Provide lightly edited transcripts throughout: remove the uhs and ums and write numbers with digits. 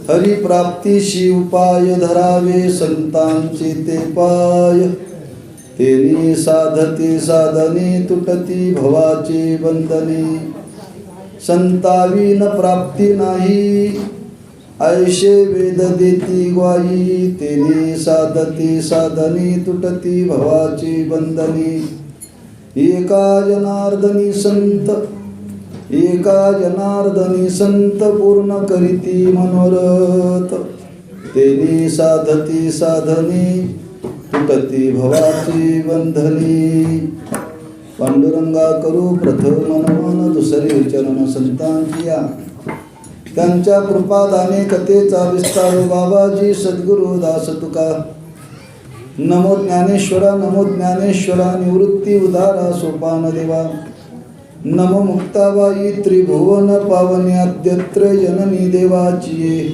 हरिप्राप्तीशी उपाय धरावे संतांचे ते पाय. तेनी साधते साधने तुटती भवाचे बंधने. संताविन प्राप्ती नाही ऐशे वेद देती ग्वाही. तेने साधते साधने तुटती भवाचे बंधने. एका जनार्दनी संत पूर्ण करीती मनोरथ. तेने साधते साधने तुटती भवाची बंधने. पांडुरंगा करू प्रथम नमन दुसरे चरण संतांची या. त्यांच्या कृपादाने कथेचा विस्तार बाबाजी सद्गुरु दास तुका. नमो ज्ञानेश्वरा निवृत्ती उदारा सोपान देवा. नमो मुक्ताबाई त्रिभुवन पावनी आद्यत्र जननी देवाची.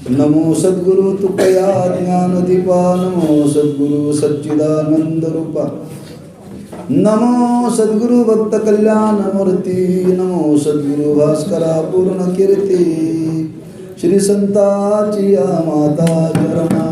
नमो सद्गुरु तुकया ज्ञानदीपा. नमो सद्गुरु सच्चिदानंद रूपा. नमो सद्गुरु भक्त कल्याण मूर्ती. नमो सद्गुरु भास्करा पूर्ण कीर्ती. श्री संताची या माता चरणा.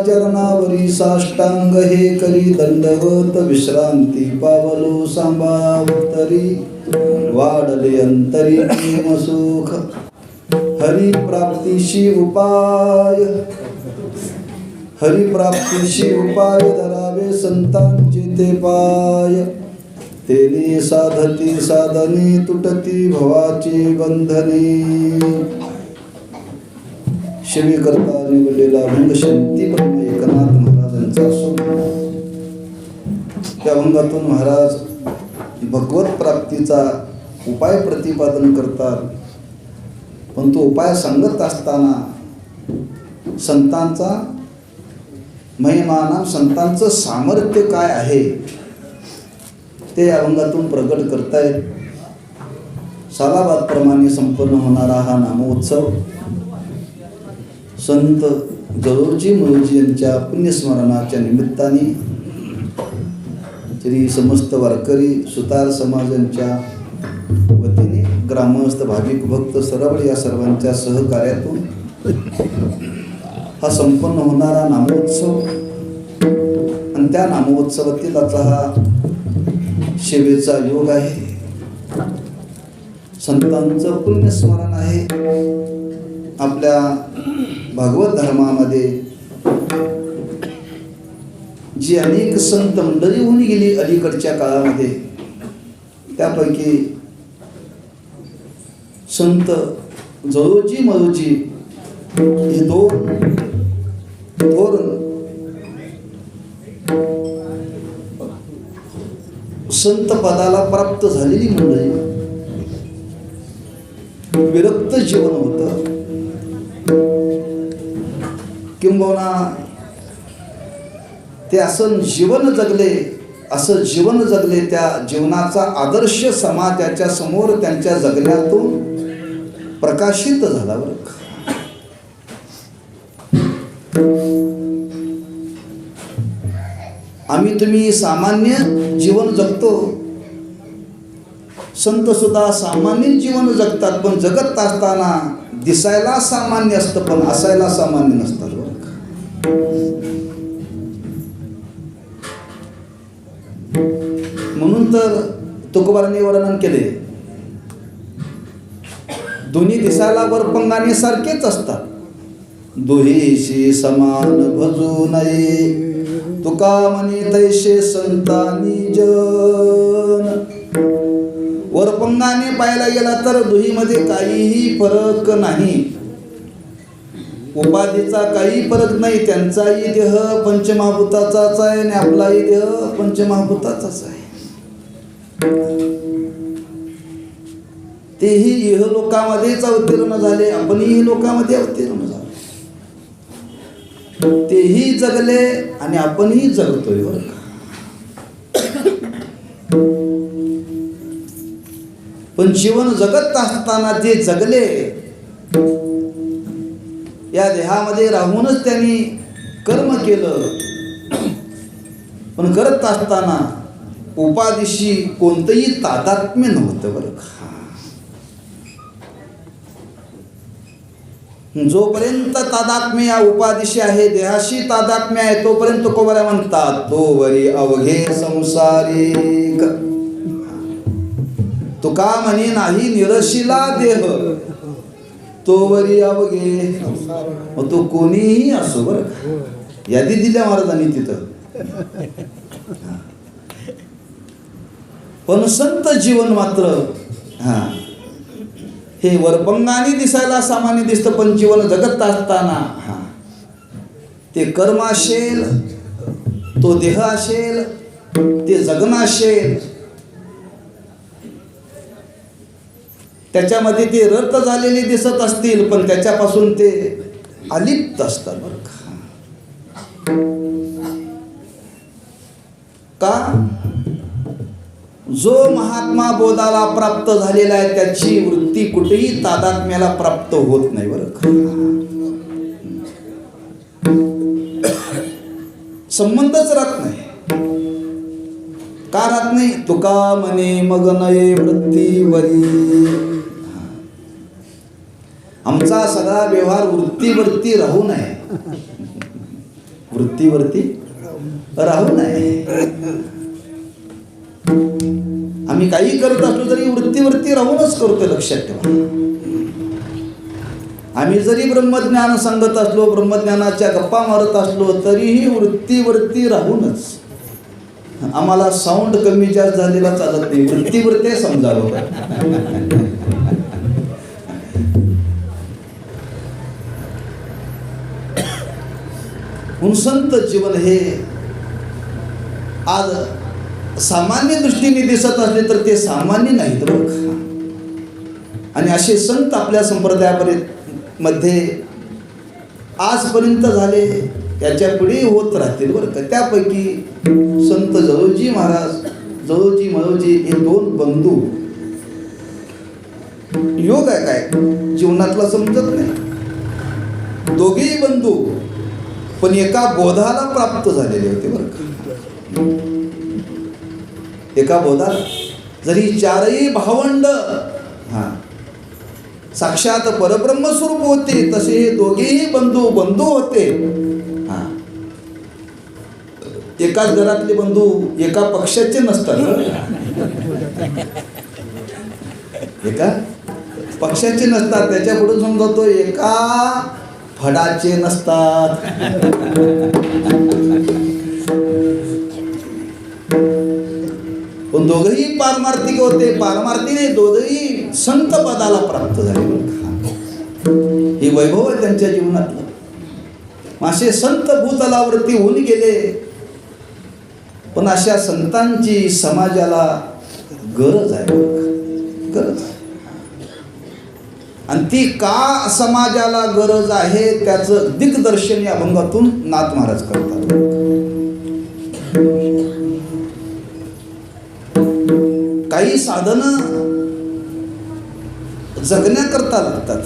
चरणावरी साष्टांग हे करी दंडवत विश्रांती पावलो सांभावतरी. वाढले अंतरी प्रेम सुख हरिप्राप्तीशी उपाय धरावे संतांचे ते पाय. तेने साधती साधने तुटती भवाची बंधने. शिवी करता निवडलेला अभंग शांती ब्रह्म एकनाथ महाराजांचा असून त्या अभंगातून महाराज भगवत प्राप्तीचा उपाय प्रतिपादन करतात. पण तो उपाय सांगत असताना संतांचा महिमा, संतांचं सामर्थ्य काय आहे ते अभंगातून प्रकट करतायत. सालाबादप्रमाणे संपन्न होणारा हा नामोत्सव संत जवळजी मुळजी यांच्या पुण्यस्मरणाच्या निमित्ताने श्री समस्त वारकरी सुतार समाजांच्या वतीने ग्रामस्थ भाविक भक्त सरवळ या सर्वांच्या सहकार्यातून हा संपन्न होणारा नामोत्सव आणि त्या नामोत्सवातील आता हा सेवेचा योग आहे. संतांचं पुण्यस्मरण आहे. आपल्या भागवत धर्मामध्ये जी अनेक संत मंडळी होऊन गेली अलीकडच्या काळामध्ये, त्यापैकी संत जवळजी मळोजी हे दोन थोर संत पदाला प्राप्त झालेली मंडळी. विरक्त जीवन होतं, किंबहुना ते असं जीवन जगले, त्या जीवनाचा आदर्श समाजाच्या समोर त्यांच्या जगण्यातून प्रकाशित झाला. आम्ही तुम्ही सामान्य जीवन जगतो, संत सुद्धा सामान्य जीवन जगतात, पण जगत असताना दिसायला सामान्य असतं पण असायला सामान्य नसतात. म्हणून तर तुकोबारांनी वर्णन केले, दोन्ही दिसायला वरपंगाने सारखेच असतात, दुहीशी समान भजू नये, तुका म्हणे तैसे संतानी जन. वरपंगाने पाहायला गेला तर दुहीमध्ये काहीही फरक नाही, उपाधीचा काही फरक नाही. त्यांचाही देह पंचमहाभूताचाच आहे आणि आपलाही देह पंचमहाभूताचाच आहे. तेही इहलोकामध्येच अवतीर्ण झाले, आपणही इहलोकामध्ये अवतीर्ण झालो. तेही जगले आणि आपणही जगतोय बरं का. पण जीवन जगत असताना ते जगले, या देहामध्ये राहूनच त्यांनी कर्म केलं, पण करत असताना उपाधीशी कोणतंही तादात्म्य नव्हतं बरं का. जोपर्यंत तादात्म्य या उपाधीशी आहे, देहाशी तादात्म्य आहे, तोपर्यंत तुकोबारा म्हणतात तोवरी अवघे संसारिक. तुका म्हणे नाही निरशिला देह, तोवरी अवघे. तो कोणीही असो बरं का, यादी दिल्या महाराजांनी तिथं. पण संत जीवन मात्र हे वरपंगाने दिसायला सामान्य दिसतं, पण जीवन जगत असताना ते कर्म असेल, तो देह असेल, ते जगणं असेल, त्याच्यामध्ये ते रत झालेले दिसत असतील, पण त्याच्यापासून ते अलिप्त असतात बरं का. जो महात्मा बोधाला प्राप्त झालेला आहे त्याची वृत्ती कुठेही तादात्म्याला प्राप्त होत नाही बरं का. संबंधच राहत नाही. का राहत नाही? तुका म्हणे मग नये वृत्तीवरी. आमचा सगळा व्यवहार वृत्तीवरती राहू नये, वृत्तीवरती राहू नये. आम्ही काही करत असलो तरी वृत्तीवरती राहूनच करतोय, लक्षात ठेवा. आम्ही जरी ब्रह्मज्ञान सांगत असलो, ब्रह्मज्ञानाच्या गप्पा मारत असलो, तरीही वृत्तीवरती राहूनच. आम्हाला साऊंड कमी जास्त झालेला चालत नाही, वृत्तीवरती समजावं. संत जीवन हे आज सामान्य दृष्टीने दिसत असले तर ते सामान्य नाहीत बरं का. आणि असे संत आपल्या संप्रदायापर्यंत मध्ये आजपर्यंत झाले, याच्या पुढे होत राहतील बरं का. त्यापैकी संत जवळजी महाराज, जवळजी मळवजी हे दोन बंधू, योग आहे काय जीवनातला समजत नाही. दोघेही बंधू पण एका बोधाला प्राप्त झालेले होते बरं का. एका बोधाला, जरी चारही भावंड साक्षात परब्रह्म स्वरूप होते, तसे हे दोघेही बंधू होते. एकाच घरातले बंधू एका पक्षाचे नसतात, एका पक्षाचे नसतात. त्याच्या पुढे समजतो एका फडाचे नसतात. पण दोघंही पारमार्थिक होते, पारमार्थीने दोघंही संत पदाला प्राप्त झाले. हे वैभव आहे त्यांच्या जीवनातलं. असे संत भूतलावरती होऊन गेले, पण अशा संतांची समाजाला गरज आहे, गरज आहे. आणि ती का समाजाला गरज आहे त्याचं दिग्दर्शन या अभंगातून नाथ महाराज करतात. काही साधनं जगण्याकरता लागतात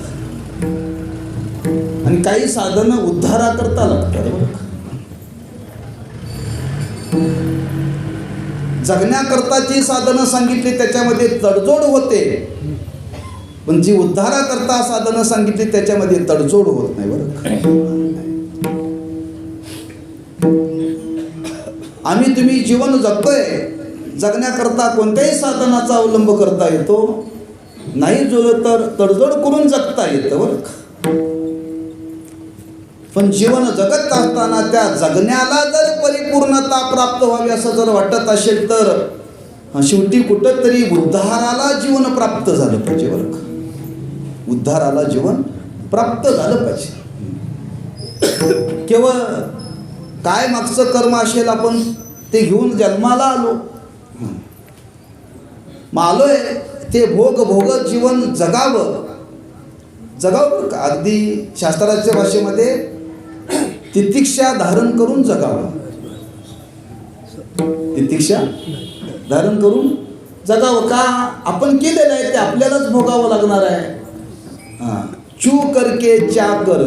आणि काही साधनं उद्धाराकरता लागतात. जगण्याकरताची साधनं सांगितली त्याच्यामध्ये तडजोड होते, पण जी उद्धाराकरता साधनं सांगितली त्याच्यामध्ये तडजोड होत नाही बरं. आम्ही तुम्ही जीवन जगतोय, जगण्याकरता कोणत्याही साधनाचा अवलंब करता येतो, नाही जुळलं तर तडजोड करून जगता येतं बरं. पण जीवन जगत असताना त्या जगण्याला जर परिपूर्णता प्राप्त व्हावी असं जर वाटत असेल तर शेवटी कुठंतरी उद्धाराला जीवन प्राप्त झालं पाहिजे बरं का. उद्धाराला जीवन प्राप्त झालं पाहिजे. केवळ काय मागचं कर्म असेल आपण ते घेऊन जन्माला आलो, मग आलोय ते भोगत जीवन जगावं का. अगदी शास्त्राच्या भाषेमध्ये तितिक्षा धारण करून जगावं, तितिक्षा धारण करून जगावं का. आपण केलेलं आहे ते आपल्यालाच भोगावं लागणार आहे. चू करके चा कर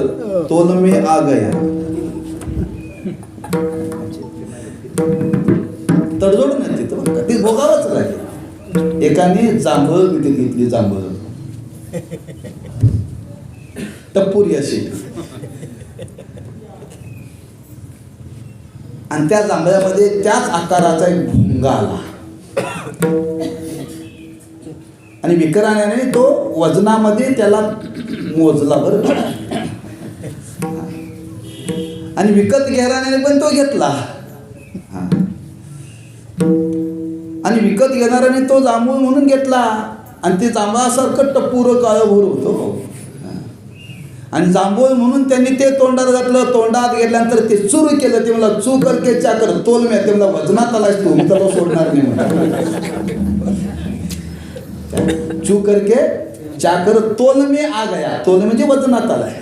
तोल में आ गया. तडजोड नाही तिथं बघा, ते भोगावंच लागेल. एकाने जांभळ विकत घेतली, जांभळ टप्पुरी अशी, आणि त्या जांभळ्यामध्ये त्याच आकाराचा एक भुंगा आला आणि विक्राण्याने तो वजनामध्ये त्याला मोजला बरं. आणि विकत घेणाऱ्याने पण तो घेतला, आणि विकत घेणाऱ्याने तो जांभूळ म्हणून घेतला, आणि ते जांभळासारखं टप्पूर काळभोर होतो. आणि जांभूळ म्हणून त्यांनी ते तोंडात घातलं. तोंडात घेतल्यानंतर ते चूर केलं. ते मला चू करके चाकर तोल मी, ते मला वजनात आलाय तू, मी त्याला सोडणार नाही म्हणा. चू करके चाकर तोल में आ गया. तोल म्हणजे वजनात आलाय,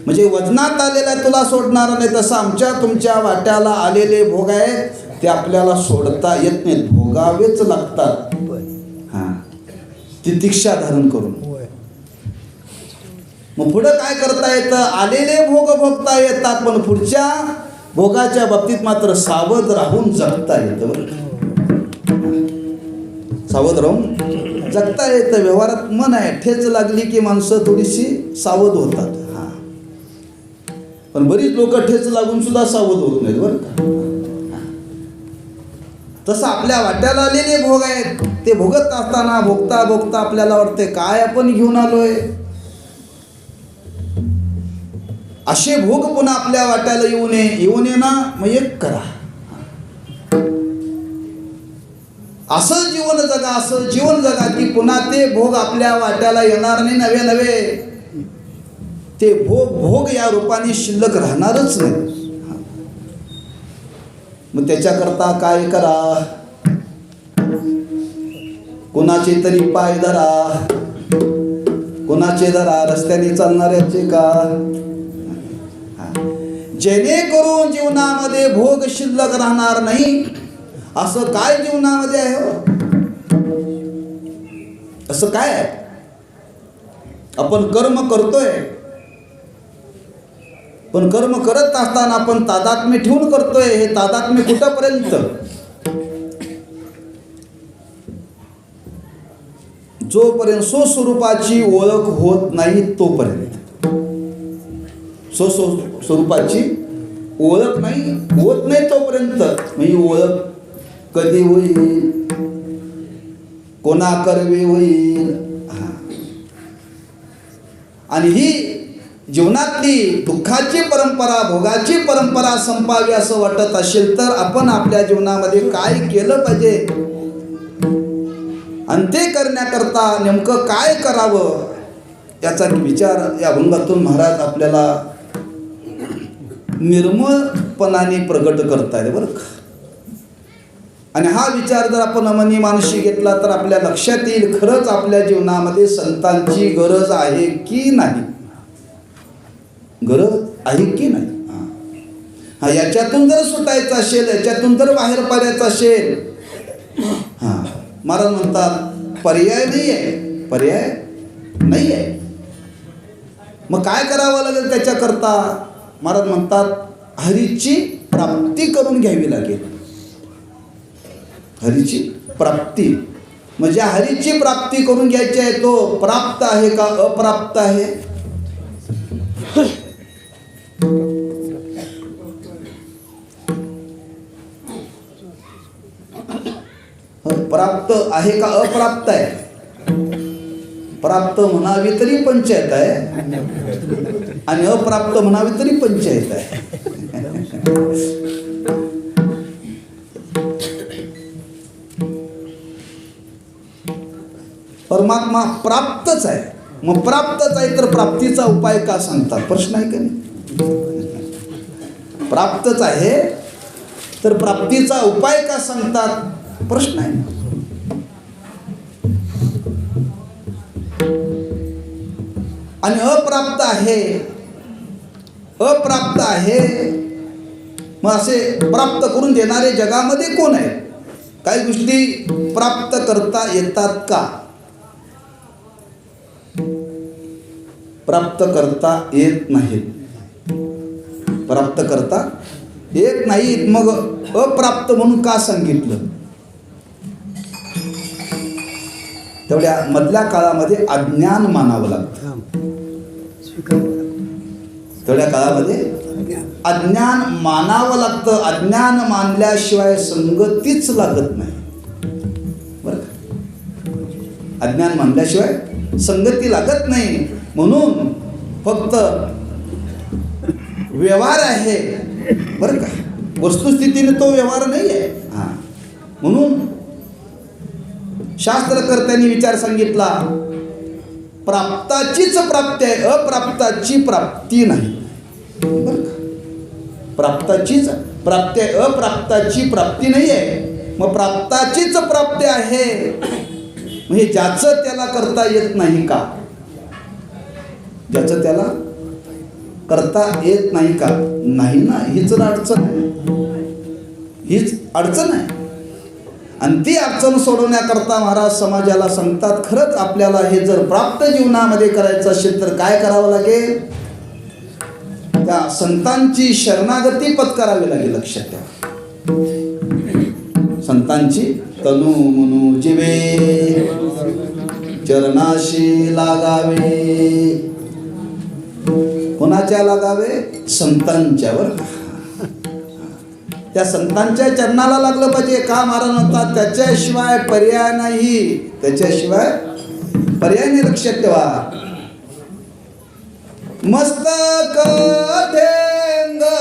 म्हणजे वजनात आलेला तुला सोडणार नाही. तसं आमच्या तुमच्या वाट्याला आलेले भोग आहेत ते आपल्याला सोडता येत नाहीत, भोगावेच लागतात. तितिक्षा धारण करून. मग पुढं काय करता येतं, आलेले भोग भोगता येतात, पण पुढच्या भोगाच्या बाबतीत मात्र सावध राहून जगता येतं बरं. सावध राहून जगता येतं. व्यवहारात मन आहे, ठेच लागली की माणसं थोडीशी सावध होतात. पण बरीच लोक ठेच लागून सुद्धा सावध होत नाहीत बरं का. तसं आपल्या वाट्याला आलेले भोग आहेत ते भोगत असताना भोगता भोगता आपल्याला वाटते काय आपण घेऊन आलोय. असे भोग पुन्हा आपल्या वाट्याला येऊ नये ना, मग एक करा, असं जीवन जगा की पुन्हा ते भोग आपल्या वाट्याला येणार नाही. नवे ते भोग या रूपाने शिल्लक राहणारच नाही. मग त्याच्याकरता काय करा, कोणाचे तरी पाय धरा, कोणाचे धरा, रस्त्याने चालणाऱ्याचे का, जेणेकरून जीवनामध्ये भोग शिल्लक राहणार नाही. असं काय जीवनामध्ये आहे हो? असं काय आहे? आपण कर्म करतोय, पण कर्म करत असताना आपण तादात्म्य ठेवून करतोय. हे तादात्म्य कुठपर्यंत? जोपर्यंत स्वस्वरूपाची ओळख होत नाही तोपर्यंत. स्वस्वरूपाची ओळख होत नाही तोपर्यंत. ही ओळख कधी होईल, कोणा करवे होईल. आणि ही जीवनातली दुःखाची परंपरा, भोगाची परंपरा संपावी असं वाटत असेल तर आपण आपल्या जीवनामध्ये काय केलं पाहिजे आणि ते करण्याकरता नेमकं काय करावं याचा विचार या अभंगातून महाराज आपल्याला निर्मळपणाने प्रगट करतायत बरं का. आणि हा विचार जर आपण मनी मानशी घेतला तर आपल्या लक्षात येईल खरंच आपल्या जीवनामध्ये संतांची गरज आहे की नाही. गरज आहे की नाही. याच्यातून जर सुटायचं असेल, याच्यातून जर बाहेर पडायचं असेल, महाराज म्हणतात पर्याय नाही आहे, पर्याय नाही आहे. मग काय करावं लागेल त्याच्याकरता? महाराज म्हणतात हरीची प्राप्ती करून घ्यावी लागेल. हरीची प्राप्ती. म्हणजे हरीची प्राप्ती करून घ्यायची आहे, तो प्राप्त आहे का अप्राप्त आहे? प्राप्त आहे का अप्राप्त आहे? प्राप्त म्हणावी तरी पंचायत आहे आणि अप्राप्त म्हणावी तरी पंचायत आहे. परमात्मा प्राप्तच आहे. मग प्राप्तच आहे तर प्राप्तीचा उपाय का सांगतात? प्रश्न आहे का नाही? प्राप्तच आहे तर प्राप्तीचा उपाय का सांगतात? प्रश्न आहे. आणि अप्राप्त आहे, अप्राप्त आहे, मग असे प्राप्त करून देणारे जगामध्ये कोण आहे? काही गोष्टी प्राप्त करता येतात का? प्राप्त करता येत नाहीत. प्राप्त करता येत नाहीत. मग अप्राप्त म्हणून का सांगितलं? तेवढ्या मधल्या काळामध्ये अज्ञान मानावं लागतं. तेवढ्या काळामध्ये अज्ञान मानावं लागतं. अज्ञान मानल्याशिवाय संगतीच लागत नाही. बरं का? अज्ञान मानल्याशिवाय संगती लागत नाही. म्हणून फक्त व्यवहार आहे, बरं का, वस्तुस्थितीने तो व्यवहार नाही आहे. म्हणून शास्त्रकर्त्यांनी विचार सांगितला, प्राप्ताचीच प्राप्ती आहे, अप्राप्ताची प्राप्ती नाही. बरं का? प्राप्ताचीच प्राप्ती आहे, अप्राप्ताची प्राप्ती नाही आहे. मग प्राप्ताचीच प्राप्ती आहे म्हणजे ज्याचं त्याला करता येत नाही का? ज्याचं त्याला करता येत नाही का? नाही ना. हीच अडचण आहे. हीच अडचण आहे. आणि ती अडचण सोडवण्याकरता महाराज समाजाला सांगतात, खरंच आपल्याला हे जर प्राप्त जीवनामध्ये करायचं असेल तर काय करावं लागेल? त्या संतांची शरणागती पत्करावी लागेल. लक्षात ठेवा, संतांची तनु मनु जिवे चरणाशी लागावे. कोणाच्या लागावे? संतांच्यावर. त्या संतांच्या चरणाला लागलं पाहिजे. का? महाराज म्हणतात त्याच्याशिवाय पर्याय नाही. त्याच्याशिवाय पर्याय नाही. लक्षात ठेवा. मस्तक ठेंगणा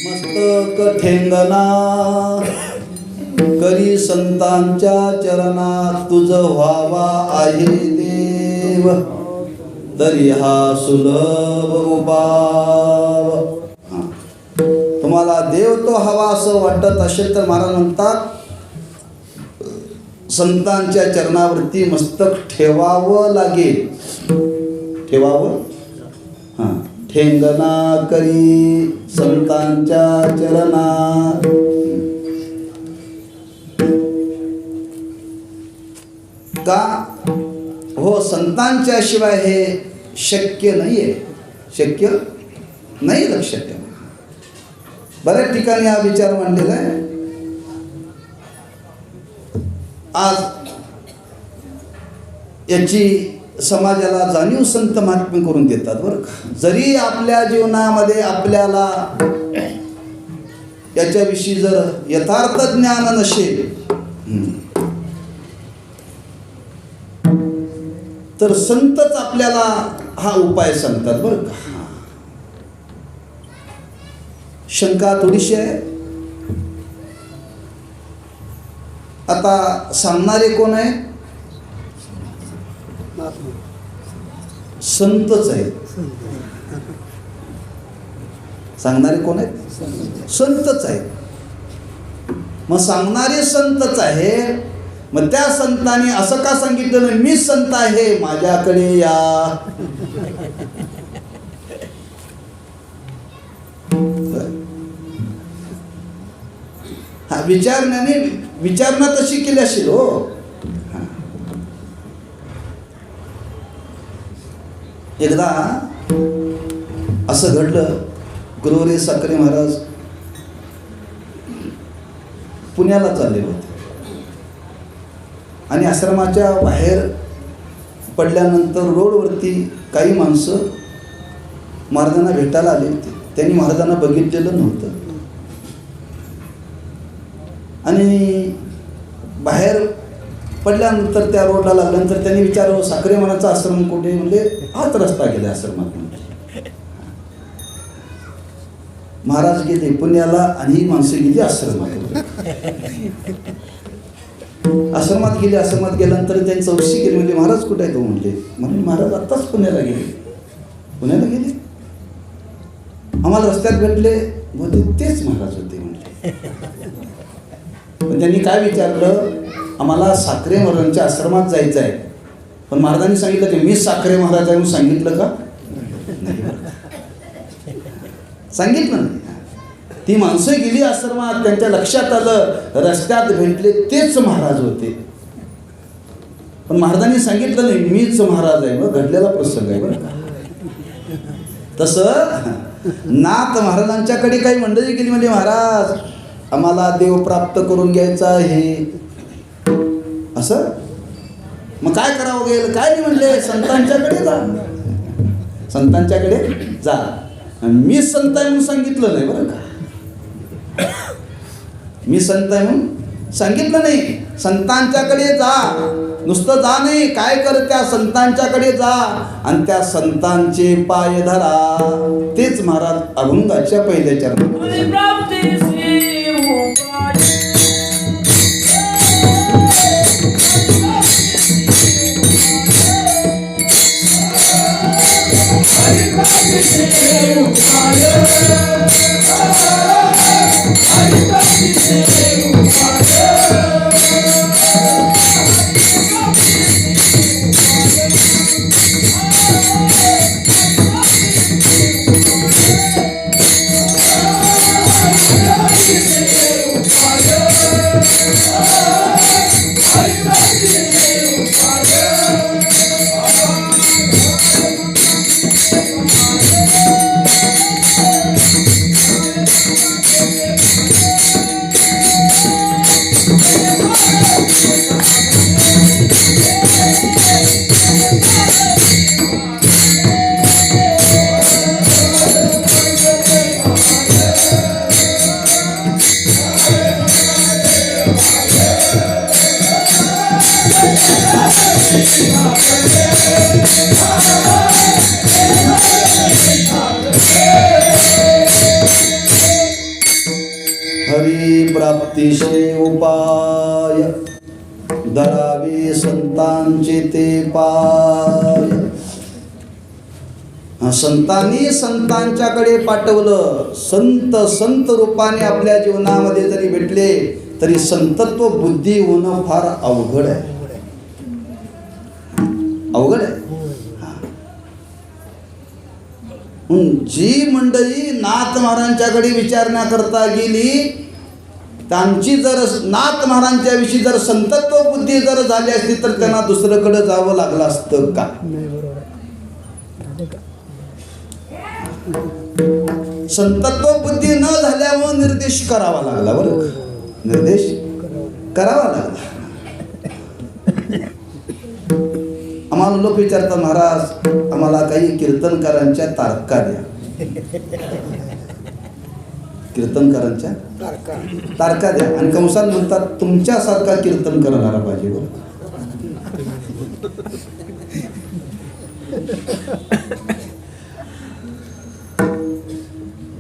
मस्तक ठेंगणा करी संतांच्या चरणात तुझ व्हावा आहे देव, तरी हा सुलभ उपाव. तुम्हाला देव तो हवा असं वाटत असेल तर महाराज म्हणतात संतांच्या चरणावरती मस्तक ठेवावं लागेल. ठेवावं. ठेंगणा करी संतांच्या चरणात. का? हो, संतांच्या शिवाय हे शक्य नाहीये. शक्य नाही. लक्षात ठेवा. बऱ्याच ठिकाणी हा विचार मांडलेला आहे. आज याची समाजाला जाणीव संत महात्मे करून देतात बरं का. जरी आपल्या जीवनामध्ये आपल्याला याच्याविषयी जर यथार्थ ज्ञान नसेल तर संतच आपल्याला हा उपाय सांगतात बरं का. शंका थोडीशी आहे. आता सांगणारे कोण आहे? संतच आहेत. सांगणारे कोण आहेत? संतच आहेत. मग सांगणारे संतच आहे. मग त्या संतांनी असं का सांगितलं नाही मी संत आहे माझ्याकडे या? हा विचारणा तशी केली असेल हो. एकदा असं घडलं. गुरुवरे साखरे महाराज पुण्याला चालले होते आणि आश्रमाच्या बाहेर पडल्यानंतर रोडवरती काही माणसं महाराजांना भेटायला आली होती. त्यांनी महाराजांना बघितलेलं नव्हतं आणि बाहेर पडल्यानंतर त्या रोडला लागल्यानंतर त्यांनी विचारलं साखरे महाराजचा आश्रम कुठे? म्हणजे हाच रस्ता गेला आश्रमात. महाराज गेले पुण्याला आणि ही माणसं गेली आश्रमात. आश्रमात गेल्यानंतर त्यांनी चौकशी केली. म्हणजे महाराज कुठे आहे तो? म्हणले महाराज आत्ताच पुण्याला गेले. आम्हाला रस्त्यात भेटले. तेच महाराज होते म्हणले. पण त्यांनी काय विचारलं? आम्हाला साखरे महाराजांच्या आश्रमात जायचं आहे. पण महाराजांनी सांगितलं की मी साखरे महाराज आहे म्हणून सांगितलं का? सांगितलं नाही. ती माणसं गेली आश्रमात. त्यांच्या लक्षात आलं रस्त्यात भेटले तेच महाराज होते. पण महाराजांनी सांगितलं नाही मीच महाराज आहे. मग घडलेला प्रसंग आहे बरं का. तसं नाथ महाराजांच्याकडे काही मंडळी गेली. म्हणजे महाराज आम्हाला देव प्राप्त करून घ्यायचा आहे असं. मग काय करावं गेलं? काय नाही म्हणले संतांच्याकडे जा. मी संत आहे म्हणून सांगितलं नाही बरं का. मी संत आहे म्हणून सांगितलं नाही. संतांच्याकडे जा. नुसतं जा नाही, काय कर त्या संतांच्याकडे जा आणि त्या संतांचे पाय धरा. तेच महाराज अभंगाच्या पहिल्या चरणात. हरी प्राप्तीचे उपाय धरावे संतांचे ते पाय. संतांनी संतांच्याकडे पाठवलं. संत रूपाने आपल्या जीवनामध्ये जरी भेटले तरी संतत्व बुद्धी होणं फार अवघड आहे. जी मंडळी नाथ महाराजांच्याकडे विचारण्याकरता गेली त्यांची जर नाथ महाराजांच्या विषयी जर संतत्व बुद्धी जर झाली असती तर त्यांना दुसरीकडे जावं लागलं असतं का? संतत्व बुद्धी न झाल्यामुळे निर्देश करावा लागला. बरं, निर्देश करावा लागला. आम्हाला लोक विचारतात, महाराज आम्हाला काही कीर्तनकारांच्या तारखा द्या. कीर्तनकारांच्या तारखा द्या. आणि कंसात म्हणतात तुमच्यासारखा कीर्तन करणारा पाहिजे. बरं,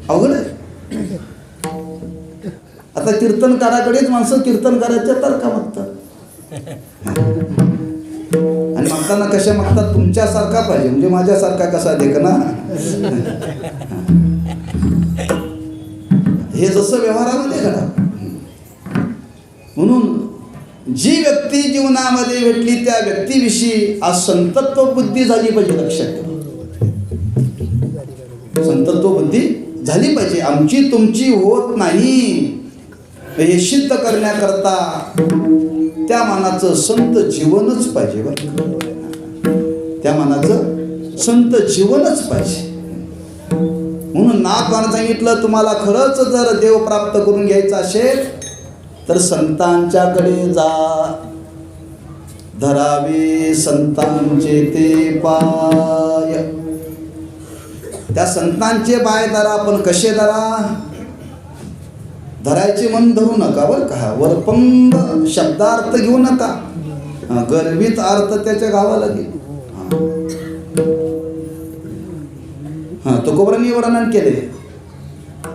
अवघड आहे. आता कीर्तनकाराकडेच माणसं कीर्तनकाराच्या तारखा मागतात. आणि मागताना कशा मागतात? तुमच्यासारखा पाहिजे. म्हणजे माझ्यासारखा कसा देख ना. हे जसं व्यवहारामध्ये घडा. म्हणून जी व्यक्ती जीवनामध्ये भेटली त्या व्यक्तीविषयी आज संतत्व बुद्धी झाली पाहिजे. लक्षात ठेवा, संतत्व बुद्धी झाली पाहिजे. आमची तुमची होत नाही हे सिद्ध करण्याकरता त्या मानाचं संत जीवनच पाहिजे. बरं, त्या मानाचं संत जीवनच पाहिजे. म्हणून नाथानं सांगितलं, तुम्हाला खरंच जर देव प्राप्त करून घ्यायचा असेल तर संतांच्याकडे जा, धरावे संतांचे ते पाय. त्या संतांचे पाय धरा. पण कसे धरा? धरायचे मन धरू नका. बरं का, वरपंग शब्दार्थ घेऊ नका. गर्भित अर्थ त्याच्या गावाला घे. तुकोबरांनी वर्णन केले.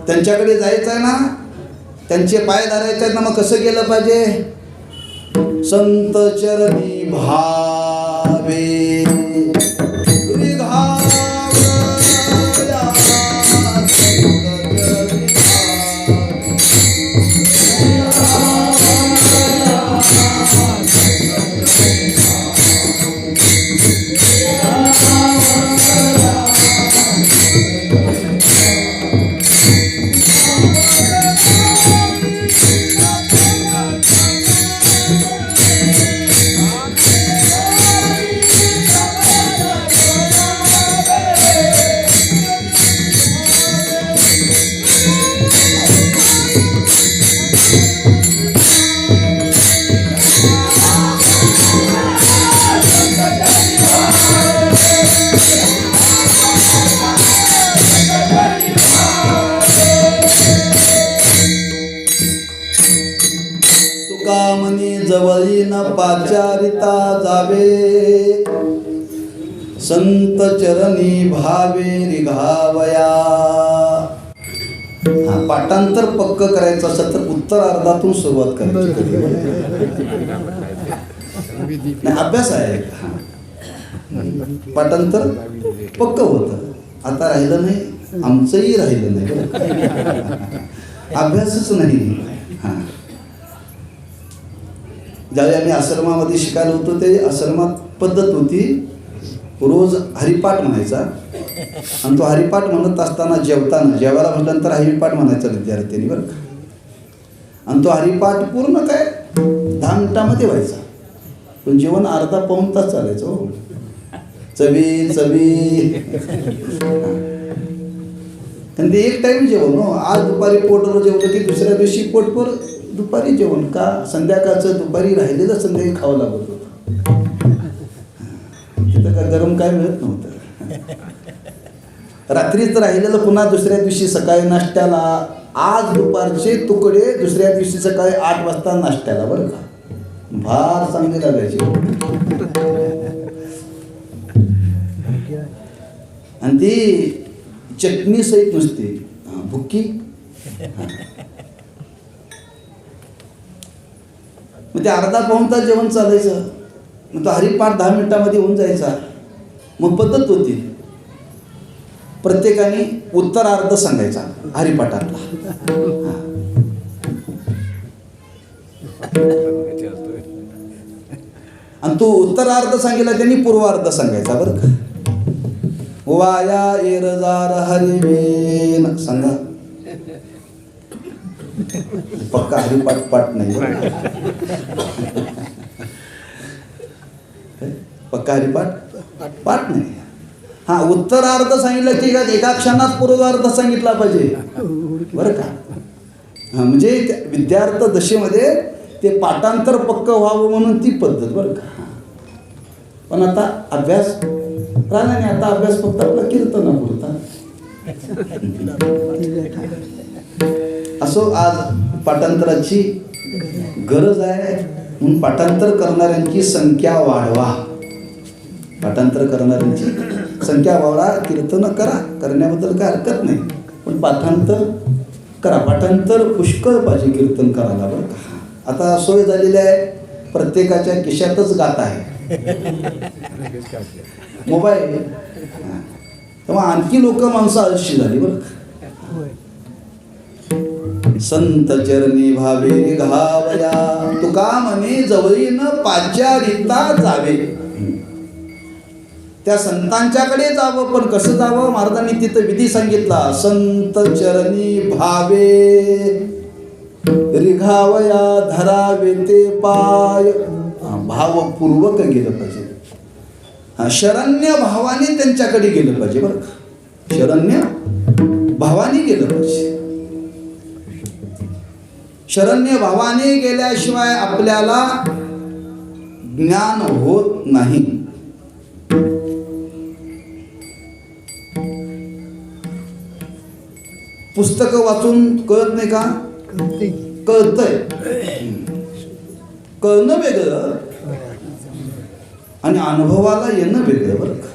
त्यांच्याकडे जायचं आहे ना, त्यांचे पाय धरायचे आहेत ना, मग कसं गेलं पाहिजे? संत चरणी भावे जवळीन पाचारिता जावे, संत चरणी भावे रिघावया. पाठांतर पक्क करायचं असेल तर उत्तरार्धातून सुरुवात करायची. अभ्यास आहे. पाठांतर पक्क होतं. आता राहिलं नाही, आमचंही राहिलं नाही. अभ्यासच नाही. ज्यावेळी आम्ही आश्रमामध्ये शिकायला होतो ते आश्रमात पद्धत होती, रोज हरिपाठ म्हणायचा. आणि तो हरिपाठ म्हणत असताना जेवायला म्हटल्यानंतर हरिपाठ म्हणायचा विद्यार्थ्यांनी. बरं का, आणि तो हरिपाठ पूर्ण काय 10 मिनिटामध्ये व्हायचा. पण जेवण अर्धा पाऊण तास चालायचं. हो, चवी चवी. आणि ते एक टाईम जेवण. हो, आज दुपारी पोटवर जेवलं की दुसऱ्या दिवशी पोटवर दुपारी जेवण. का? संध्याकाळचं दुपारी राहिलेलं संध्याकाळी खावं लागत होतं. तिथं का गरम काय मिळत नव्हतं. रात्रीच राहिलेलं पुन्हा दुसऱ्या दिवशी सकाळी नाश्त्याला. आज दुपारचे तुकडे दुसऱ्या दिवशी सकाळी 8 वाजता नाश्त्याला. बरं का, फार चांगली लागायची. आणि ती चटणी सहित नुसती भुक्की. मग ते अर्धा पाऊण तास जेवण चालायचं. मग तो हरिपाठ 10 मिनिटामध्ये होऊन जायचा. मग पद्धत होती, प्रत्येकाने उत्तरार्ध सांगायचा हरिपाठातला. आणि तो उत्तरार्ध सांगितला त्यांनी पूर्वार्ध सांगायचा. बरं का, वाया एरजार हरिवेन सांगा. पक्का हरिपाठ पाठ नाही. पक्का हरिपाठ पाठ नाही. हा उत्तरार्ध सांगितलं की एका क्षणात पूर्वार्ध सांगितला पाहिजे बरं का. हा म्हणजे विद्यार्थ दशेमध्ये ते पाठांतर पक्क व्हावं म्हणून ती पद्धत बरं का. पण आता अभ्यास राहिला नाही, आता अभ्यास फक्त आपला कीर्तनापुरता. असो आज पाठांतराची गरज आहे म्हणून पाठांतर करणाऱ्यांची संख्या वाढवा. पाठांतर करणाऱ्यांची संख्या वाढवा. कीर्तन करा, करण्याबद्दल काय हरकत नाही, पण पाठांतर करा. पाठांतर पुष्कळ पाहिजे कीर्तन करायला बरं का. आता सोय झालेली आहे, प्रत्येकाच्या खिशातच गात आहे मोबाईल. तेव्हा आणखी लोक माणसं आळशी झाली बरं का. संत चरणी भावे घावया, तुका म्हणे जवळी न पाचारिता जावे. त्या संतांच्याकडे जावं, पण कसं जावं महाराजांनी तिथं विधी सांगितला. संत चरणी भावे रिघावया, धरावे ते पाय. भावपूर्वक गेलं पाहिजे. शरण्य भावाने त्यांच्याकडे गेलं पाहिजे बरं का. शरण्य भावाने गेलं पाहिजे. शरण्य भावाने गेल्याशिवाय आपल्याला ज्ञान होत नाही. पुस्तकं वाचून कळत नाही का? कळतंय. कळणं वेगळं आणि अनुभवाला येणं वेगळं बरं का.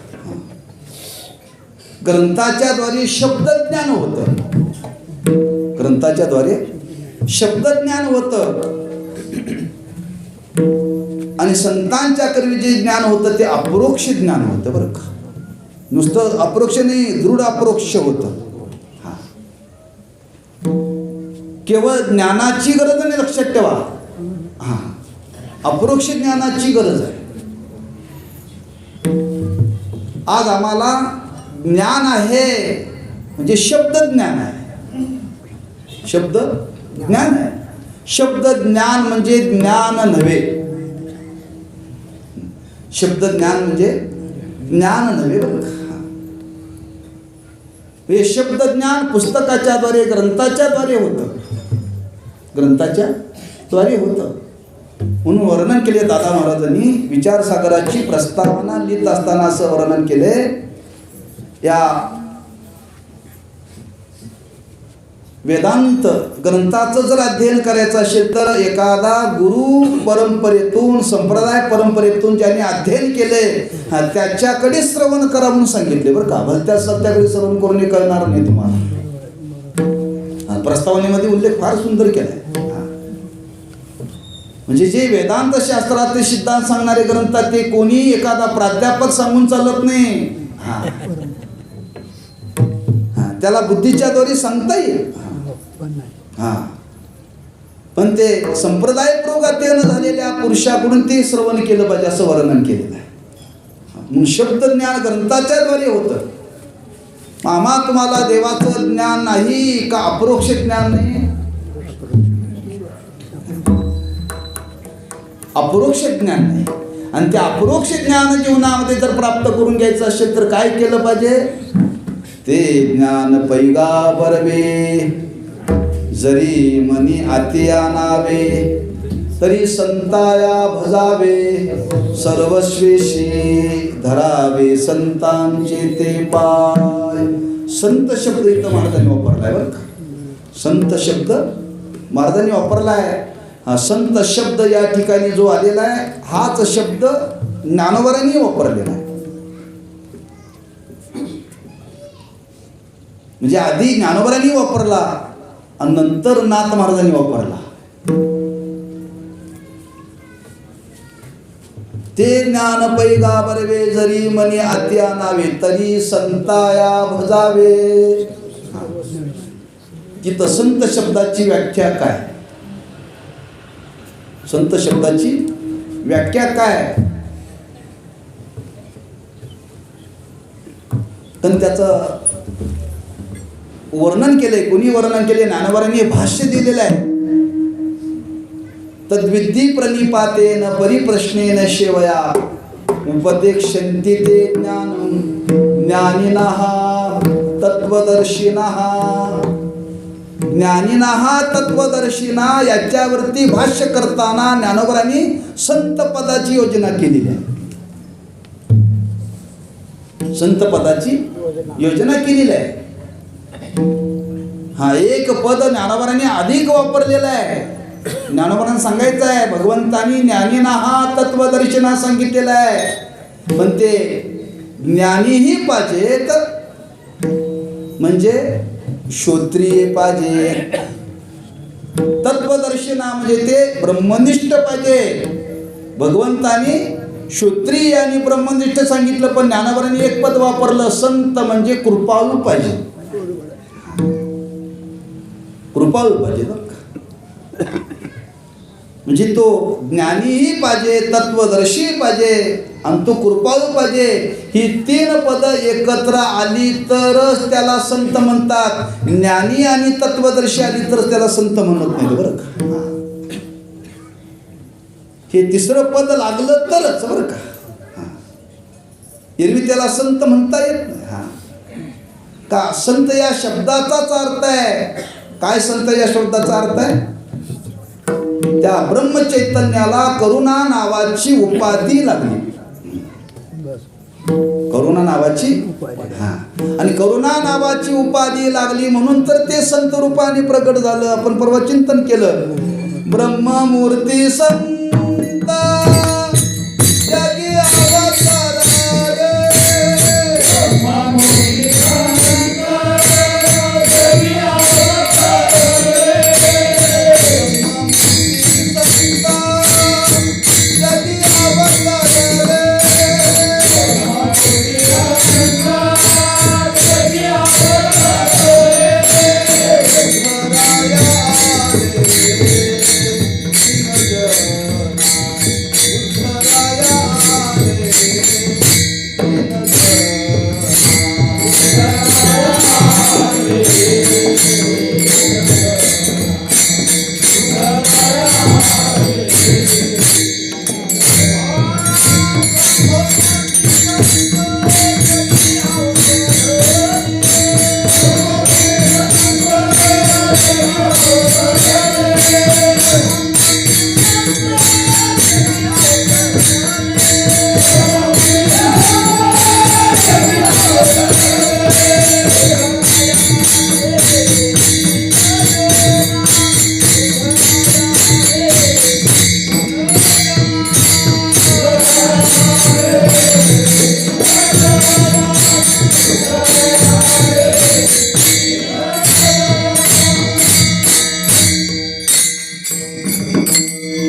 ग्रंथाच्या द्वारे शब्दज्ञान होतं. ग्रंथाच्या द्वारे शब्दज्ञान होतं आणि संतांच्या करवी जे ज्ञान होतं ते अपरोक्ष ज्ञान होतं बरं का. नुसतं अपरोक्ष नाही, दृढ अपरोक्ष होतं. केवळ ज्ञानाची गरज नाही, लक्षात ठेवा. हा, अपरोक्ष ज्ञानाची गरज आहे. आज आम्हाला ज्ञान आहे म्हणजे शब्द ज्ञान आहे. शब्द ज्ञान आहे. शब्द ज्ञान म्हणजे ज्ञान नव्हे. शब्द ज्ञान म्हणजे ज्ञान नव्हे बरं का. हे शब्द ज्ञान पुस्तकाच्या द्वारे, ग्रंथाच्या द्वारे होतं. ग्रंथाच्या द्वारे होतं म्हणून वर्णन केले दादा महाराजांनी. विचारसागराची प्रस्तावना लिहित असताना असं वर्णन केले. या वेदांत ग्रंथाचं जर अध्ययन करायचं असेल तर एखादा गुरु परंपरेतून, संप्रदाय परंपरेतून ज्याने अध्ययन केले त्याच्याकडे श्रवण करा म्हणून सांगितले बरं का. भलत्या सत्याकडे श्रवण करून कळणार नाही तुम्हाला. प्रस्तावनेमध्ये उल्लेख फार सुंदर केलाय. म्हणजे जे वेदांत शास्त्रातले सिद्धांत सांगणारे ग्रंथ ते कोणी एखादा प्राध्यापक सांगून चालत नाही. त्याला बुद्धीच्या द्वारे सांगता येईल. पण ते संप्रदायपूर्वक अध्ययन झालेल्या पुरुषाकडून ते श्रवण केलं पाहिजे असं वर्णन केलेलं आहे. म्हणून शब्द ज्ञान ग्रंथाच्या द्वारे होतं. मामा तुम्हाला देवाचं ज्ञान नाही का अपरोक्ष ज्ञान नाही? अपरोक्ष ज्ञान नाही. आणि ते अपरोक्ष ज्ञान जीवनामध्ये जर प्राप्त करून घ्यायचं असेल तर काय केलं पाहिजे? ते ज्ञान पैगाबरवे, जरी मनी आती आणावे, तरी संताया भजावे, सर्वस्वेशी धरावे संतांचे ते पाय. संत शब्द इथं महाराजांनी वापरलाय बरं का. संत शब्द महाराजांनी वापरलाय. हा संत शब्द या ठिकाणी जो आलेला आहे हाच शब्द ज्ञानोबरांनी वापरलेला आहे. म्हणजे आधी ज्ञानोबरांनी वापरला आणि नंतर नाथ महाराजांनी वापरला. ते ज्ञान पैगाबरवे, जरी मनी आती आणावे, तरी संताया भजावे. तिथं संत शब्दाची व्याख्या काय? संत शब्दाची व्याख्या काय? पण त्याचं वर्णन केलंय. कोणी वर्णन केले? ज्ञानोबरांनी भाष्य दिलेलं आहे. तद्विद्धी प्रणिपातेन परिप्रश्नेन सेवया उपदेक्षन्ति ते ज्ञानं ज्ञानिनः तत्वदर्शिनः. ज्ञानिनः तत्वदर्शिना याच्यावरती भाष्य करताना ज्ञानोबरांनी संत पदाची योजना केलेली आहे. संत पदाची योजना केलेली आहे. हा एक पद ज्ञानोबरांनी अधिक वापरलेलं आहे. ज्ञानोबरांना सांगायचं आहे भगवंतांनी ज्ञानिनः तत्वदर्शिना सांगितलेलं आहे, पण ते ज्ञानीही पाहिजेत, म्हणजे श्रोत्रिय पाहिजे. तत्वदर्शिना म्हणजे ते ब्रह्मनिष्ठ पाहिजे. भगवंतानी श्रोत्रिय आणि ब्रह्मनिष्ठ सांगितलं, पण ज्ञानोबरांनी एक पद वापरलं, संत म्हणजे कृपाळू पाहिजे. कृपाळू पाहिजे म्हणजे तो ज्ञानीही पाहिजे, तत्वदर्शी पाहिजे आणि तो कृपाळू पाहिजे. ही तीन पद एकत्र आली तरच त्याला संत म्हणतात. ज्ञानी आणि तत्वदर्शी आली तरच त्याला संत म्हणत नाही बरं का. हे तिसरं पद लागलं तरच बरं का. एरवी त्याला संत म्हणता येत नाही. का संत या शब्दाचाच अर्थ आहे. काय संत या शब्दाचा अर्थ आहे? त्या ब्रह्मचैतन्याला करुणा नावाची उपाधी लागली. करुणा नावाची आणि करुणा नावाची उपाधी लागली म्हणून तर ते संत रूपाने प्रकट झालं. आपण परवा चिंतन केलं. ब्रह्ममूर्ती संत जगी अवतार रे. ब्रह्ममूर्ती संत जगी अवतार रे. जगी अवतार रे.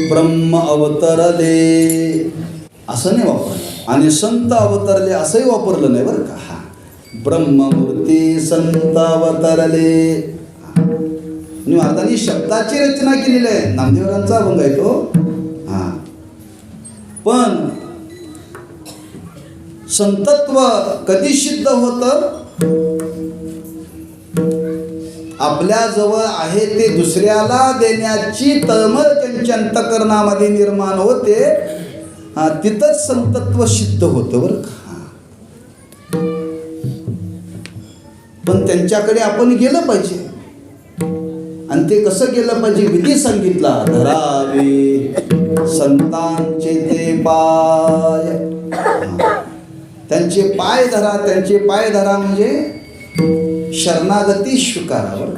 ब्रह्म अवतरले असं नाही वापरलं आणि संत अवतरले असंही वापरलं नाही बरं का. हा ब्रह्ममूर्ती संत अवतरले. महाराजांनी शब्दाची रचना केलेली आहे. नामदेवरांचा अभंग आहे तो. हा पण संतत्व कधी सिद्ध होतं? आपल्या जवळ आहे ते दुसऱ्याला देण्याची तळमळ त्यांच्या अंतःकरणामध्ये निर्माण होते. तिथंच संतत्व सिद्ध होतं बरं का. पण त्यांच्याकडे आपण गेलं पाहिजे. आणि ते कसं गेलं पाहिजे? विधी सांगितला. धरावे संतांचे ते पाय. त्यांचे पाय धरा. त्यांचे पाय धरा म्हणजे शरणागती स्वीकारावर.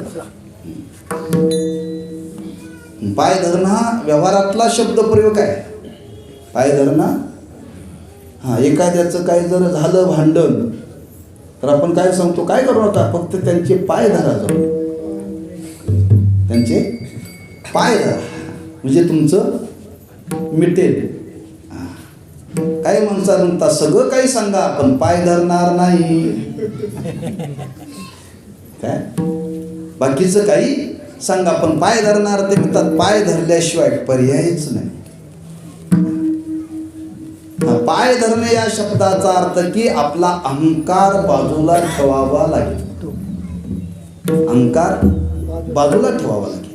पाय धरणं हा व्यवहारातला शब्द प्रयोग आहे. पाय धरणं हा एखाद्याचं काय जर झालं भांडण तर आपण काय सांगतो? काय करू नका, फक्त त्यांचे पाय धरा. जाऊ त्यांचे पाय धरा म्हणजे तुमचं मिटेल. काही माणसं म्हणतात सगळं काही सांगा पण पाय धरणार नाही. काय बाकीचं काही सांगा पण पाय धरणार ते म्हणतात पाय धरल्याशिवाय पर्यायच नाही. पाय धरणे या शब्दाचा अर्थ की आपला अहंकार बाजूला ठेवावा लागेल. अहंकार बाजूला ठेवावा लागेल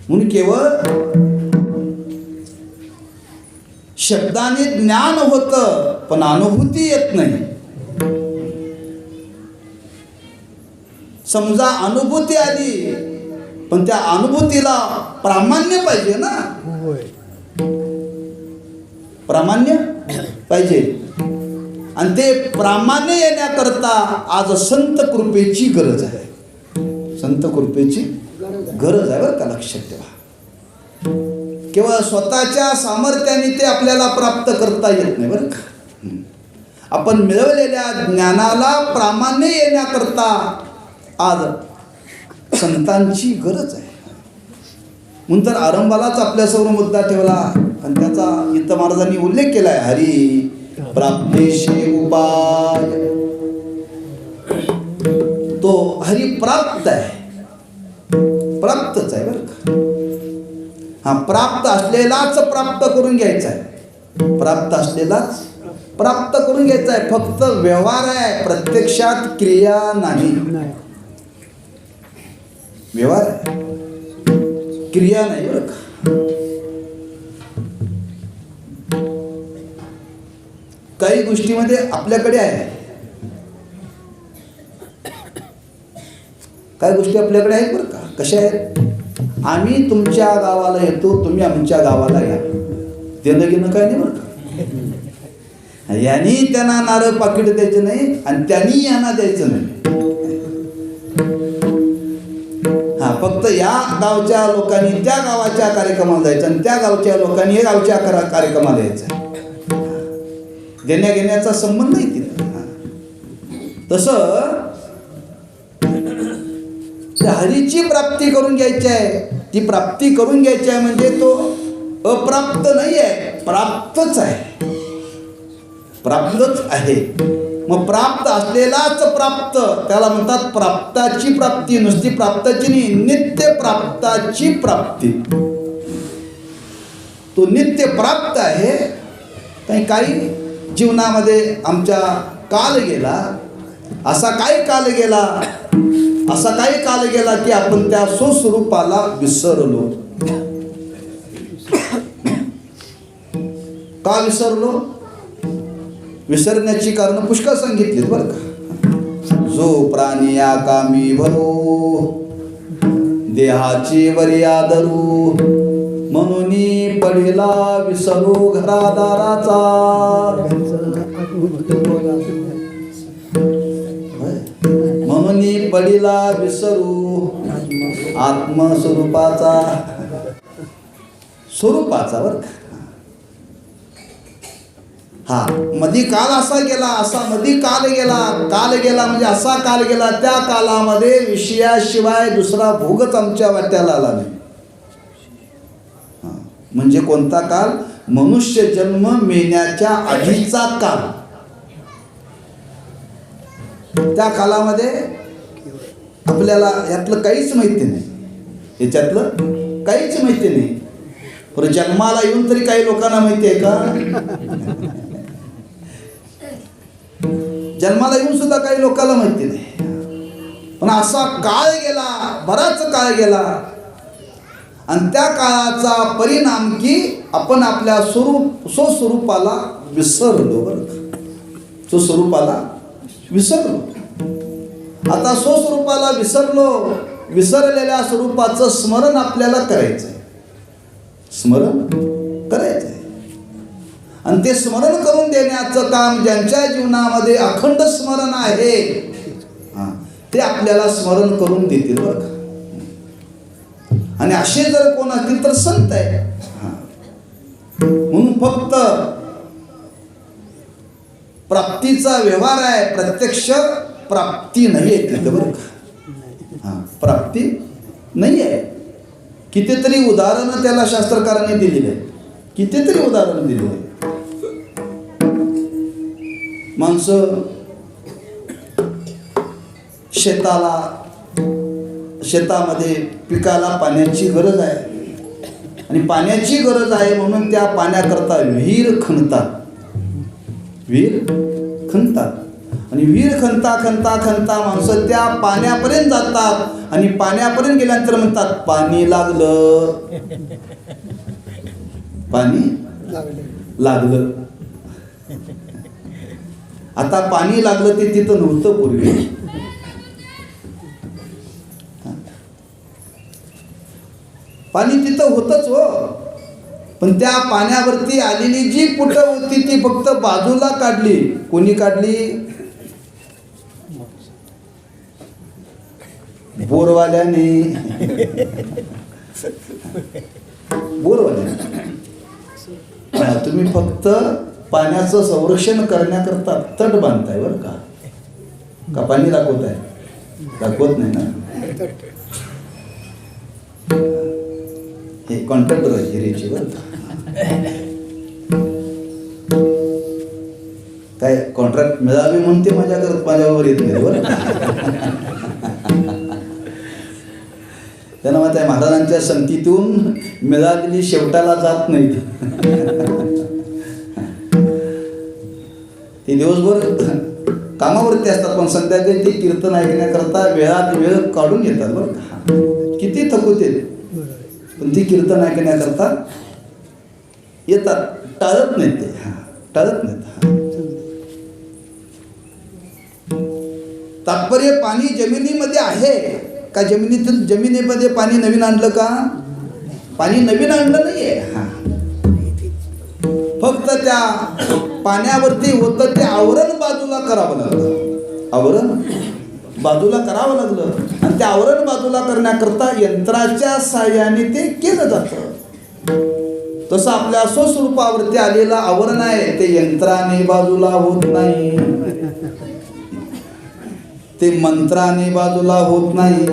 म्हणून केवळ शब्दाने ज्ञान होतं पण अनुभूती येत नाही. समजा अनुभूती आली पण त्या अनुभूतीला प्रामाण्य पाहिजे ना. प्रामाण्य पाहिजे. आणि ते प्रामाण्य येण्याकरता आज संत कृपेची गरज आहे. संत कृपेची गरज आहे बरं का, लक्षात ठेवा. केवळ स्वतःच्या सामर्थ्याने ते आपल्याला प्राप्त करता येत नाही बरं का. आपण मिळवलेल्या ज्ञानाला प्रामाण्य येण्याकरता आज संतांची गरज आहे. म्हणून तर आरंभालाच आपल्यासमोर मुद्दा ठेवला आणि त्याचा इथं महाराजांनी उल्लेख केला आहे. हरी प्राप्तीशी उपाय. तो हरी प्राप्त आहे, प्राप्तच आहे बरं का. हा प्राप्त असलेलाच प्राप्त करून घ्यायचा आहे. प्राप्त असलेलाच प्राप्त करून घ्यायचा आहे. फक्त व्यवहार आहे, प्रत्यक्षात क्रिया नाही. व्यवहार आहे, क्रिया नाही बरं का. काही गोष्टीमध्ये आपल्याकडे आहे, काही गोष्टी आपल्याकडे आहेत बरं का. कशा आहेत? आम्ही तुमच्या गावाला येतो, तुम्ही आमच्या गावाला या. देणं घेणं काय नाही बरं का. यांनी त्यांना नारळ पाकिट द्यायचं नाही आणि त्यांनी यांना द्यायचं नाही. हा फक्त या गावच्या लोकांनी त्या गावाच्या कार्यक्रमाला जायचं आणि त्या गावच्या लोकांनी या गावच्या कार्यक्रमाला यायचं. देण्या घेण्याचा संबंध नाही तिथं. तसं हरीची प्राप्ती करून घ्यायची आहे. ती प्राप्ती करून घ्यायची आहे म्हणजे तो अप्राप्त नाही आहे, प्राप्तच आहे. प्राप्तच आहे. मग प्राप्त असलेलाच प्राप्त त्याला म्हणतात प्राप्ताची प्राप्ती. नुसती प्राप्ताची नाही, नित्य प्राप्ताची प्राप्ती. तो नित्य प्राप्त आहे. काही जीवनामध्ये आमच्या काल गेला, असा काही काल गेला, असा काही काल गेला की आपण त्या स्वस्वरूपाला विसरलो. का विसरलो? विसरण्याची कारण पुष्कळ सांगितली बरं का. जो प्राणी या कामी भरो, देहाची वर्या धरू, म्हणून पडिला विसरू घरादाराचा. म्हणून पडिला विसरू आत्मस्वरूपाचा. स्वरूपाचा बरं का. हा मधी काल असा गेला, असा मधी काल गेला. काल गेला म्हणजे असा काल गेला, त्या कालामध्ये विषयाशिवाय दुसरा भोगच आमच्या वाट्याला आला नाही. म्हणजे कोणता काल? मनुष्य जन्म मिळण्याच्या आधीचा काल. त्या कालामध्ये आपल्याला यातलं काहीच माहिती नाही. याच्यातलं काहीच माहिती नाही. पण जन्माला येऊन तरी काही लोकांना माहिती आहे का? जन्माला येऊन सुद्धा काही लोकांना माहिती नाही. पण असा काळ गेला, बराच काळ गेला आणि त्या काळाचा परिणाम की आपण आपल्या स्वस्वरूपाला विसरलो बरं का. स्वस्वरूपाला विसरलो. आता स्वस्वरूपाला विसरलो. विसरलेल्या स्वरूपाचं स्मरण आपल्याला करायचंय. स्मरण करायचंय. आणि ते स्मरण करून देण्याचं काम ज्यांच्या जीवनामध्ये अखंड स्मरण आहे ते आपल्याला स्मरण करून देतील बरं का. आणि असे जर कोण असतील तर संत आहे. म्हणून फक्त प्राप्तीचा व्यवहार आहे, प्रत्यक्ष प्राप्ती नाही आहे तिथं बरं का. प्राप्ती नाही आहे. कितीतरी उदाहरणं त्याला शास्त्रकारांनी दिलेली आहेत. कितीतरी उदाहरणं दिलेली आहेत. माणसं शेतामध्ये पिकाला पाण्याची गरज आहे आणि पाण्याची गरज आहे म्हणून त्या पाण्याकरता विहीर खणतात. विहीर खणतात आणि विहीर खणता खणता खणता माणसं त्या पाण्यापर्यंत जातात आणि पाण्यापर्यंत गेल्यानंतर म्हणतात पाणी लागलं, पाणी लागलं. आता पाणी लागलं ते तिथं नव्हतं पूर्वी. पाणी तिथं होतच हो, पण त्या पाण्यावरती आलेली जी पुटं होती ती फक्त बाजूला काढली. कोणी काढली? बोरवाल्याने. तुम्ही फक्त पाण्याचं संरक्षण करण्याकरता तट बांधताय बरं का पाणी दाखवताय? दाखवत नाही ना. हे कॉन्ट्रॅक्टर आहे हिरेची बरं का. काय कॉन्ट्रॅक्ट मिळावी म्हणते माझ्या करत माझ्यावर येत नाही बरं. त्यांना माहिती आहे महाराजांच्या संगतीतून मिळालेली शेवटाला जात नाही. ते दिवसभर कामावरती असतात पण संध्याकाळी ते कीर्तन ऐकण्याकरता वेळात वेळ काढून येतात बरं का. किती थकवते पण ती कीर्तन ऐकण्याकरता येतात. टाळत नाहीत ते. टाळत नाहीत. तात्पर्य पाणी जमिनीमध्ये आहे का? जमिनीमध्ये पाणी नवीन आणलं का? पाणी नवीन आणलं नाहीये. फक्त त्या पाण्यावरती होतं ते आवरण बाजूला करावं लागलं. आवरण बाजूला करावं लागलं आणि ते आवरण बाजूला करण्याकरता यंत्राच्या साहाय्याने ते केलं जातं. तसं आपल्या स्वस्वरूपावरती आलेलं आवरण आहे ते यंत्राने बाजूला होत नाही, ते मंत्राने बाजूला होत नाही.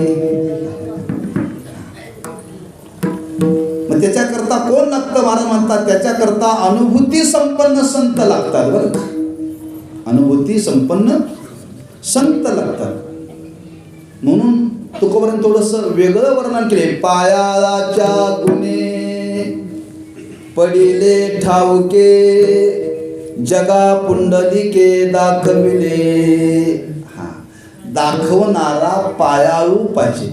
मग त्याच्याकरता कोण लागतं? महाराज म्हणतात त्याच्याकरता अनुभूती संपन्न संत लागतात बरं का. अनुभूती संपन्न संत लागतात. म्हणून तुकोबारांनी थोडस वेगळं वर्णन केले. पायाच्या गुणे पडिले ठाऊके जगा पुंडलिके दाखविले. दाखवणारा पायाळू पाहिजे.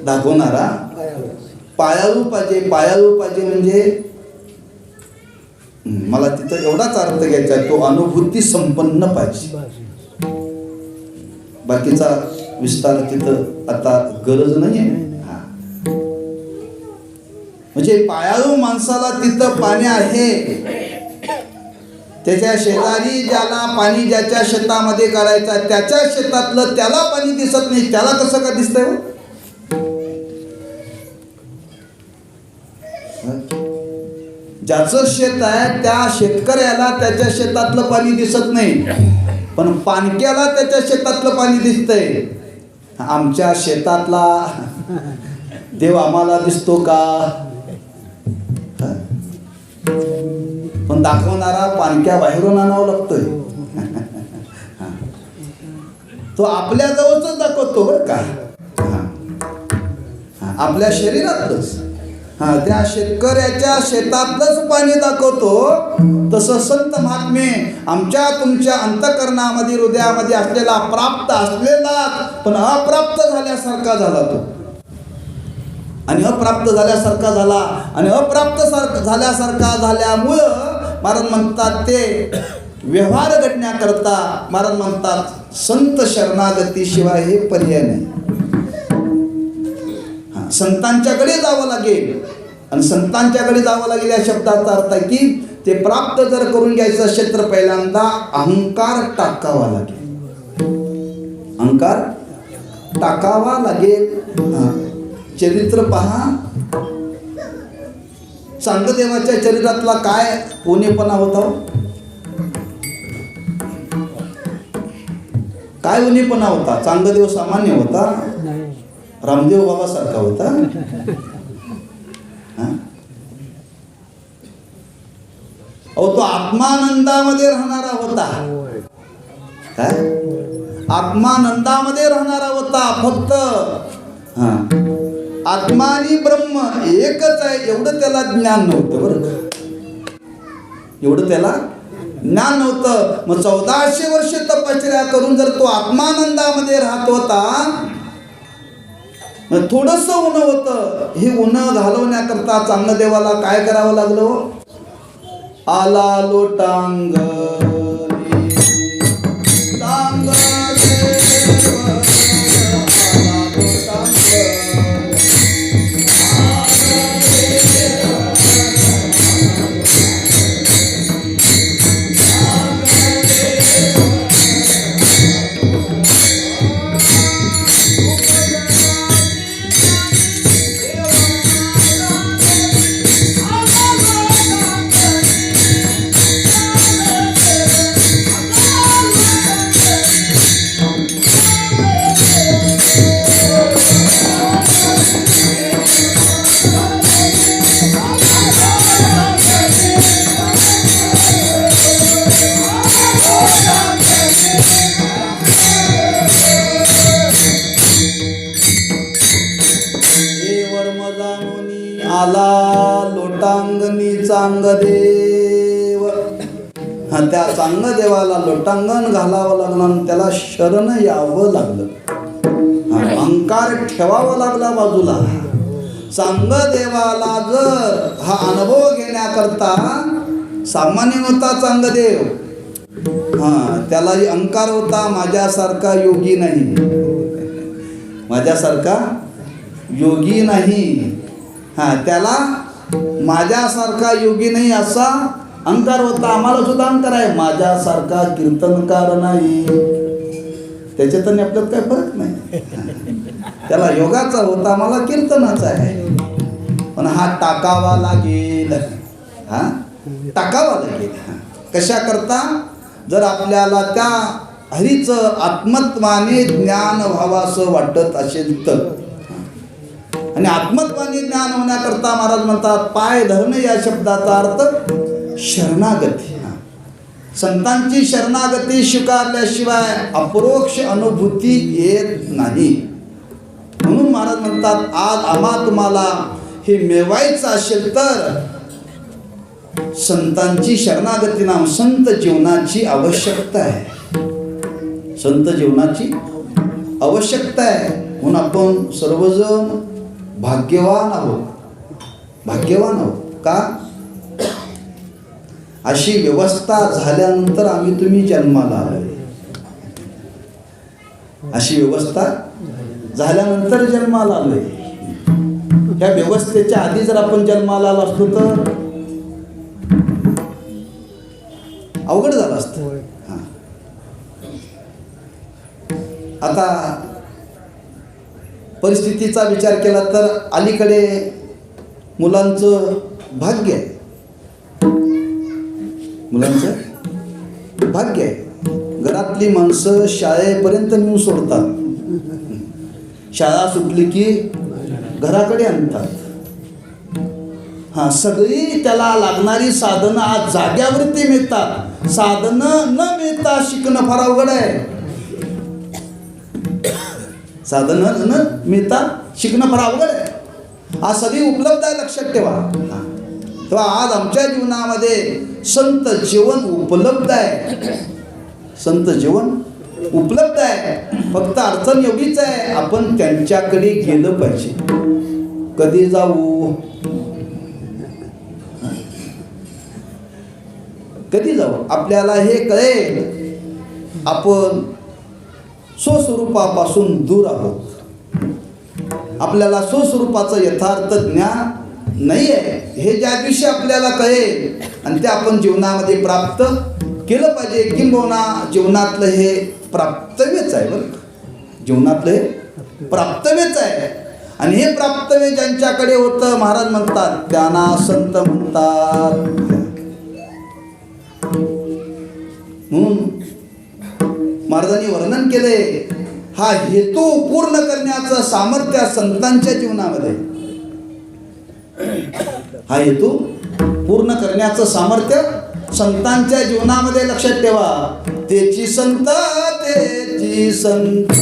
दाखवणारा पायाळू पाहिजे. पायाळू पाहिजे म्हणजे मला तिथं एवढाच अर्थ घ्यायचा आहे, तो अनुभूती संपन्न पाहिजे. बाकीचा विस्तार तिथं आता गरज नाहीये. म्हणजे पायाळू माणसाला तिथं पाणी आहे. त्याच्या शेजारी ज्याला पाणी ज्याच्या शेतामध्ये काढायचं त्याच्या शेतातलं त्याला पाणी दिसत नाही. त्याला कसं का दिसतंय हो? ज्याचं शेत आहे त्या शेतकऱ्याला त्याच्या शेतातलं पाणी दिसत नाही, पण पाणक्याला त्याच्या शेतातलं पाणी दिसतंय. आमच्या शेतातला देव आम्हाला दिसतो का? पण दाखवणारा पाणक्या बाहेरून आणावं लागतोय. तो आपल्या जवळच दाखवतो बरं का. आपल्या शरीरातलंच त्या शेतकऱ्याच्या शेतातलंच पाणी दाखवतो. तसं संत महात्मे आमच्या तुमच्या अंतःकरणामध्ये हृदयामध्ये असलेला प्राप्त असलेला पण अप्राप्त झाल्यासारखा झाला तो. आणि अप्राप्त झाल्यासारखा झाला आणि अप्राप्त झाल्यासारखा झाल्यामुळं महाराज म्हणतात ते व्यवहार घडण्याकरता महाराज म्हणतात संत शरणागती शिवाय हे पर्याय नाही. संतांच्याकडे जावं लागेल आणि संतांच्याकडे जावं लागेल या शब्दाचा अर्थ आहे की ते प्राप्त जर करून घ्यायचं असेल तर पहिल्यांदा अहंकार टाकावा लागेल. अहंकार टाकावा लागेल. चरित्र पहा, चांगदेवाच्या चरित्रातला काय उणेपणा होता? काय उणेपणा होता? चांगदेव सामान्य होता? रामदेव बाबा सारखा होता? अहो तो आत्मानंदामध्ये राहणारा होता. काय आत्मानंदामध्ये राहणारा होता. फक्त आत्मा आणि ब्रह्म एकच आहे एवढं त्याला ज्ञान नव्हतं बरं. एवढं त्याला ज्ञान नव्हतं. मग 1400 वर्ष तपश्चर्या करून जर तो आत्मानंदामध्ये राहत होता, थोडंसं उन्ह होतं. हे उन्ह घालवण्याकरता चांगदेवाला काय करावं लागलं? आला लोटांगणी टांग देव आला लोटांगणी आला लोटांगणी चांगदेव. त्या चांगदेवाला लोटांगण घालावं लागलं आणि त्याला शरण यावं लागलं. अहंकार ठेवावा लागला बाजूला. चांगदेवाला जर हा अनुभव घेण्याकरता सामान्य होता चांगदेव, त्यालाही अहंकार होता, माझ्यासारखा योगी नाही, माझ्यासारखा योगी नाही. त्याला माझ्यासारखा योगी नाही असा अहंकार होता. आम्हाला सुद्धा अहंकार आहे, माझ्यासारखा कीर्तनकार नाही. त्याच्यात आणि आपल्यात काय फरक नाही. त्याला योगाचा होता, मला कीर्तनाचा आहे. पण हा टाकावा लागेल, टाकावा लागेल. कशा करता? जर आपल्याला त्या हरीचं आत्मत्वाने ज्ञान व्हावंसं वाटत असेल तर. आणि आत्मत्वाने ज्ञान होण्याकरता महाराज म्हणतात पाय धरणे या शब्दाचा अर्थ शरणागती. संतांची शरणागती स्वीकारल्याशिवाय अपरोक्ष अनुभूती येत नाही. म्हणून महाराज म्हणतात आज आम्हा तुम्हाला हे मिळवायचं असेल तर संतांची शरणागती नाम संत जीवनाची आवश्यकता आहे. संत जीवनाची आवश्यकता आहे. म्हणून आपण सर्वजण भाग्यवान आहोत. भाग्यवान आहोत का? अशी व्यवस्था झाल्यानंतर आम्ही तुम्ही जन्माला आलोय. अशी व्यवस्था झाल्यानंतर जन्माला आलोय. ह्या व्यवस्थेच्या आधी जर आपण जन्माला आलो असतो तर अवघड झालं असतं. आता परिस्थितीचा विचार केला तर अलीकडे मुलांचं भाग्य आहे. मुलांचं भाग्य आहे. घरातली माणसं शाळेपर्यंत नेऊन सोडतात. शाळा सुटली की घराकडे आणतात. सगळी त्याला लागणारी साधनं आज जाग्यावरती मिळतात. साधनं न मिळता शिकणं फार अवघड आहे. साधनं न मिळता शिकणं फार अवघड आहे. आज सगळी उपलब्ध आहे, लक्षात ठेवा. तेव्हा आज आमच्या जीवनामध्ये संत जीवन उपलब्ध आहे. संत जीवन उपलब्ध आहे. फक्त अडचण एवढीच आहे, आपण त्यांच्याकडे गेलं पाहिजे. कधी जाऊ? कधी जाऊ? आपल्याला हे कळेल आपण स्वस्वरूपापासून दूर आहोत. आपल्याला स्वस्वरूपाचं यथार्थ ज्ञान नाही आहे. हे ज्या दिवशी आपल्याला कळेल आणि ते आपण जीवनामध्ये प्राप्त केलं पाहिजे. किंबहुना जीवनातलं हे प्राप्तव्यच आहे. बरं, जीवनातलं हे प्राप्तव्यच आहे. आणि हे प्राप्तव्य ज्यांच्याकडे होतं महाराज म्हणतात त्यांना संत म्हणतात. म्हणून महाराजांनी वर्णन केले हा हेतू पूर्ण करण्याचं सामर्थ्य संतांच्या जीवनामध्ये. हा हेतू पूर्ण करण्याचं सामर्थ्य संतांच्या जीवनामध्ये. लक्षात ठेवा. तेची संत तेची संत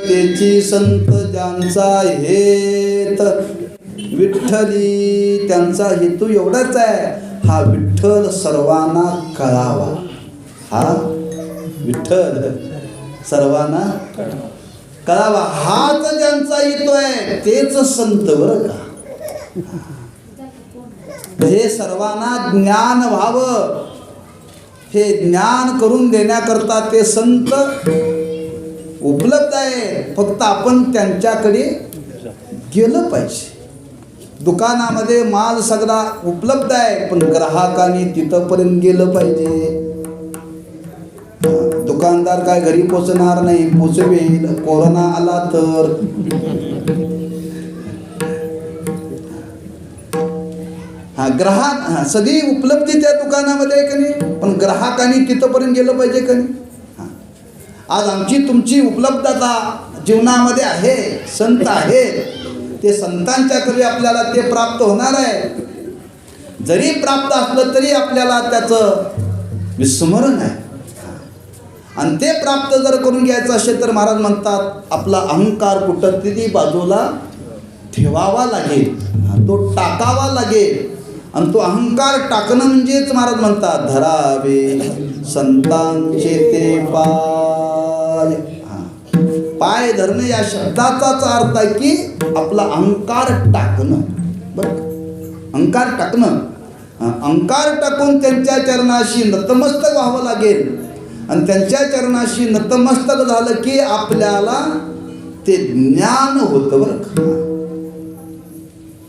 तेची संत ज्यांचा हेत विठ्ठली, त्यांचा हेतू एवढाच आहे, हा विठ्ठल सर्वांना कळावा. हा विठ्ठल सर्वांना कळावा, हाच ज्यांचा हेतू आहे तेच संत बरं का. हे सर्वांना ज्ञान व्हावं, हे ज्ञान करून देण्याकरता ते संत उपलब्ध आहे. फक्त आपण त्यांच्याकडे गेलं पाहिजे. दुकानामध्ये माल सगळा उपलब्ध आहे, पण ग्राहकांनी तिथपर्यंत गेलं पाहिजे. दुकानदार काय घरी पोचणार नाही, पोचवेल कोरोना आला तर. ग्राहक सगळी उपलब्धी त्या दुकानामध्ये आहे का नाही, पण ग्राहकांनी तिथपर्यंत गेलं पाहिजे का नाही. आज आमची तुमची उपलब्धता जीवनामध्ये आहे, संत आहेत, ते संतांच्याकडे आपल्याला ते प्राप्त होणार आहे. जरी प्राप्त असलं तरी आपल्याला त्याचं विस्मरण आहे. आणि ते प्राप्त जर करून घ्यायचं असेल तर महाराज म्हणतात आपला अहंकार कुठंतरी बाजूला ठेवावा लागेल, तो टाकावा लागेल. आणि तो अहंकार टाकणं म्हणजेच महाराज म्हणतात धरावे संतांचे ते पाय. पाय धरणं या शब्दाचाच अर्थ आहे की आपला अहंकार टाकणं. बरं, अहंकार टाकणं, अहंकार टाकून त्यांच्या चरणाशी नतमस्तक व्हावं लागेल. आणि त्यांच्या चरणाशी नतमस्तक झालं की आपल्याला ते ज्ञान होतं. बरं,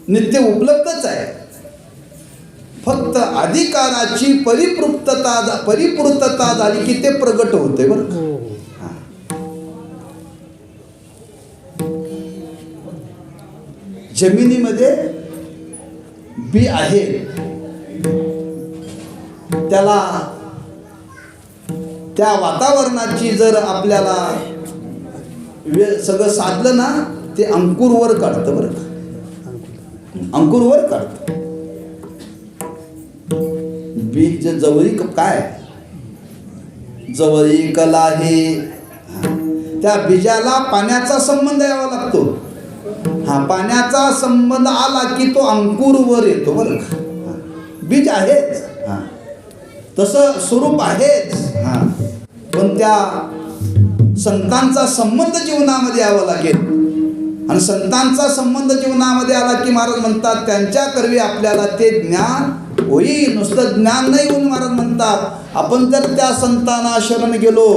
नित्य उपलब्धच आहे, फक्त अधिकाराची परिपूर्तता झाली की ते प्रगट होते. बरं, जमिनीमध्ये बी आहे, त्याला त्या वातावरणाची जर आपल्याला सगळं साधलं ना, ते अंकुरवर काढतं. बरं, अंकुरवर काढतं. बीज जवळीक काय, जवळीकला हे त्या बीजाला पाण्याचा संबंध यावा लागतो. पाण्याचा संबंध आला की तो अंकुरवर येतो. बरं, बीज आहेच, तसं स्वरूप आहेच, पण त्या संतांचा संबंध जीवनामध्ये यावा लागेल. आणि संतांचा संबंध जीवनामध्ये आला की महाराज म्हणतात त्यांच्या करवी आपल्याला ते ज्ञान होईल. नुसतं ज्ञान नाही होऊन महाराज म्हणतात आपण जर त्या संतांना शरण गेलो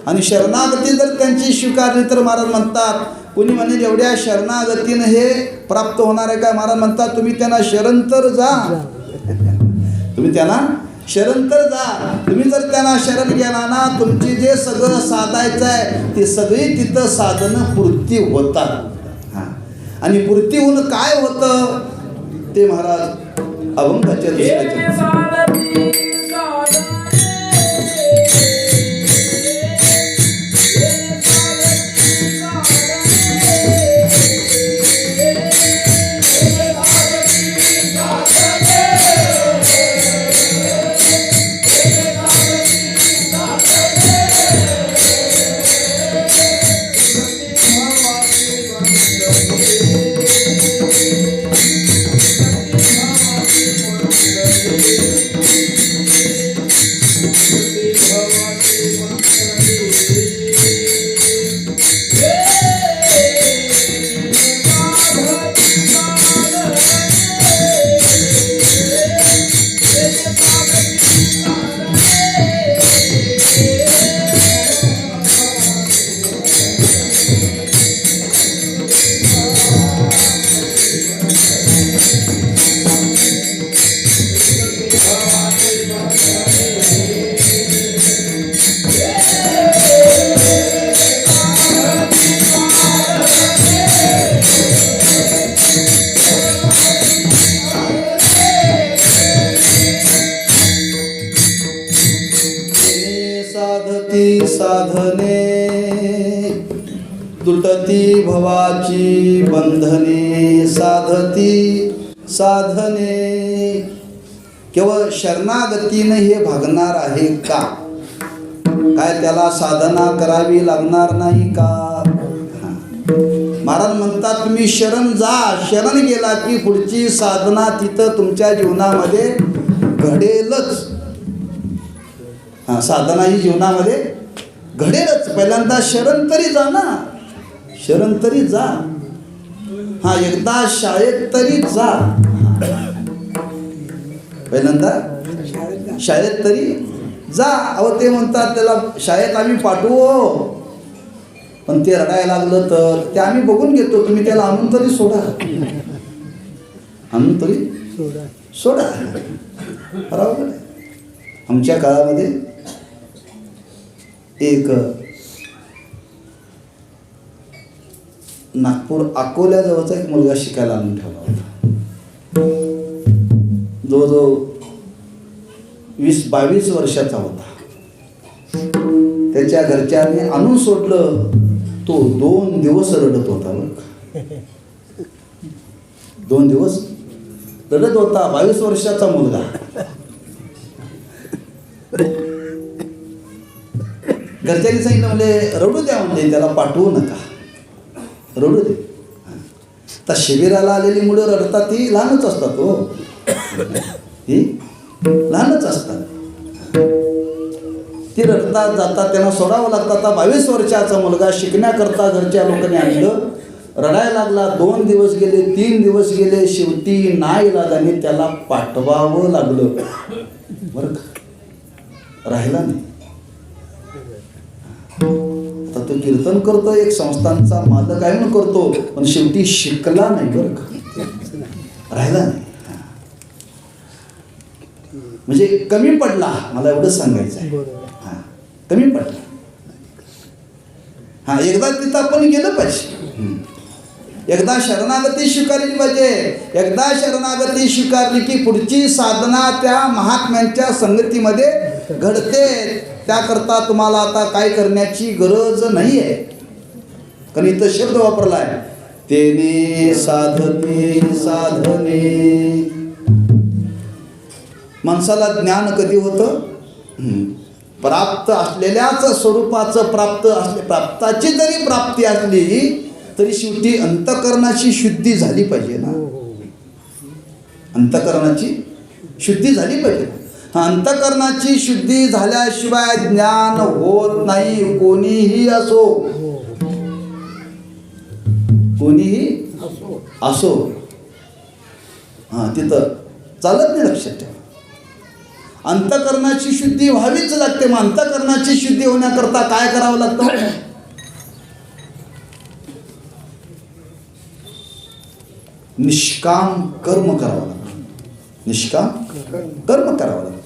आणि शरणागती जर त्यांची स्वीकारली तर महाराज म्हणतात, कोणी म्हणेल एवढ्या शरणागतीनं हे प्राप्त होणार आहे काय. महाराज म्हणतात तुम्ही त्यांना शरण तर जा, तुम्ही त्यांना शरण तर जा. तुम्ही जर त्यांना शरण गेला ना, तुमची जे सगळं साधायचं आहे ते सगळी तिथं साधनं पूर्ती होतात. आणि पूर्ती होऊन काय होतं ते महाराज अभंगाच्या तुटती साधने, तुटती भवाची बंधने, साधती साधने. केवळ शरणागतीने हे भागणार आहे का? काय त्याला साधना करावी लागणार नाही का? महाराज म्हणतात तुम्ही शरण जा, शरण गेला की पुढची साधना तिथं तुमच्या जीवनामध्ये घडेलच. साधना ही जीवनामध्ये घडेलच. पहिल्यांदा शरण तरी जा ना, शरण तरी जा. एकदा शाळेत तरी जा. पहिल्यांदा शाळेत तरी जा. अहो ते म्हणतात त्याला शाळेत आम्ही पाठवू, पण ते रडायला लागलं तर ते आम्ही बघून घेतो, तुम्ही त्याला आणून तरी सोडा, आणून तरी सोडा. बरोबर. आमच्या काळामध्ये एक नागपूर अकोल्याजवळचा एक मुलगा शिकायला आणून ठेवला होता. जवळजवळ 20-22 वर्षाचा होता. त्याच्या घरच्यांनी आणून सोडलं. तो 2 दिवस रडत होता. बरं, 2 दिवस रडत होता. 22 वर्षाचा मुलगा. घरच्यांनी सांगितलं म्हणजे रडू द्या, म्हणजे त्याला पाठवू नका, रडू दे. तर शिबिराला आलेली मुलं रडतात ती लहानच असतात. हो, ही लहानच असतात. ती रडतात जातात, त्यांना सोडावं लागतं. आता 22 वर्षाचा मुलगा शिकण्याकरता घरच्या लोकांनी आणलं. रडायला लागला. 2 दिवस गेले, 3 दिवस गेले. शेवटी नाईलाजाने त्याला पाठवावं लागलं. बरं का, राहिला नाही. आता तो कीर्तन करतो, एक संस्थांचा मालक आहे म्हणून करतो, पण शेवटी शिकला नाही. बरं का, राहिला नाही. म्हणजे कमी पडला. मला एवढं सांगायचं आहे. कमी पडला. एकदा तिथं आपण गेलं पाहिजे. एकदा शरणागती स्वीकारली पाहिजे. एकदा शरणागती स्वीकारली की पुढची साधना त्या महात्म्यांच्या संगतीमध्ये घडते. त्याकरता तुम्हाला आता काय करण्याची गरज नाही आहे. कारण इथं शब्द वापरला आहे, तेने साधने साधने. माणसाला ज्ञान कधी होतं? प्राप्त असलेल्याच स्वरूपाचं प्राप्ताची जरी प्राप्ती असली तरी शेवटी अंतःकरणाची शुद्धी झाली पाहिजे ना. अंतःकरणाची शुद्धी झाली पाहिजे. अंतःकरणाची शुद्धी झाल्याशिवाय ज्ञान होत नाही. कोणीही असो, कोणीही असो, तिथं चालत नाही. लक्षात ठेवा, अंतःकरणाची शुद्धी व्हावीच लागते. मग अंतःकरणाची शुद्धी होण्याकरता काय करावं लागतं? निष्काम कर्म करावं लागतं. निष्काम कर्म करावं लागतं.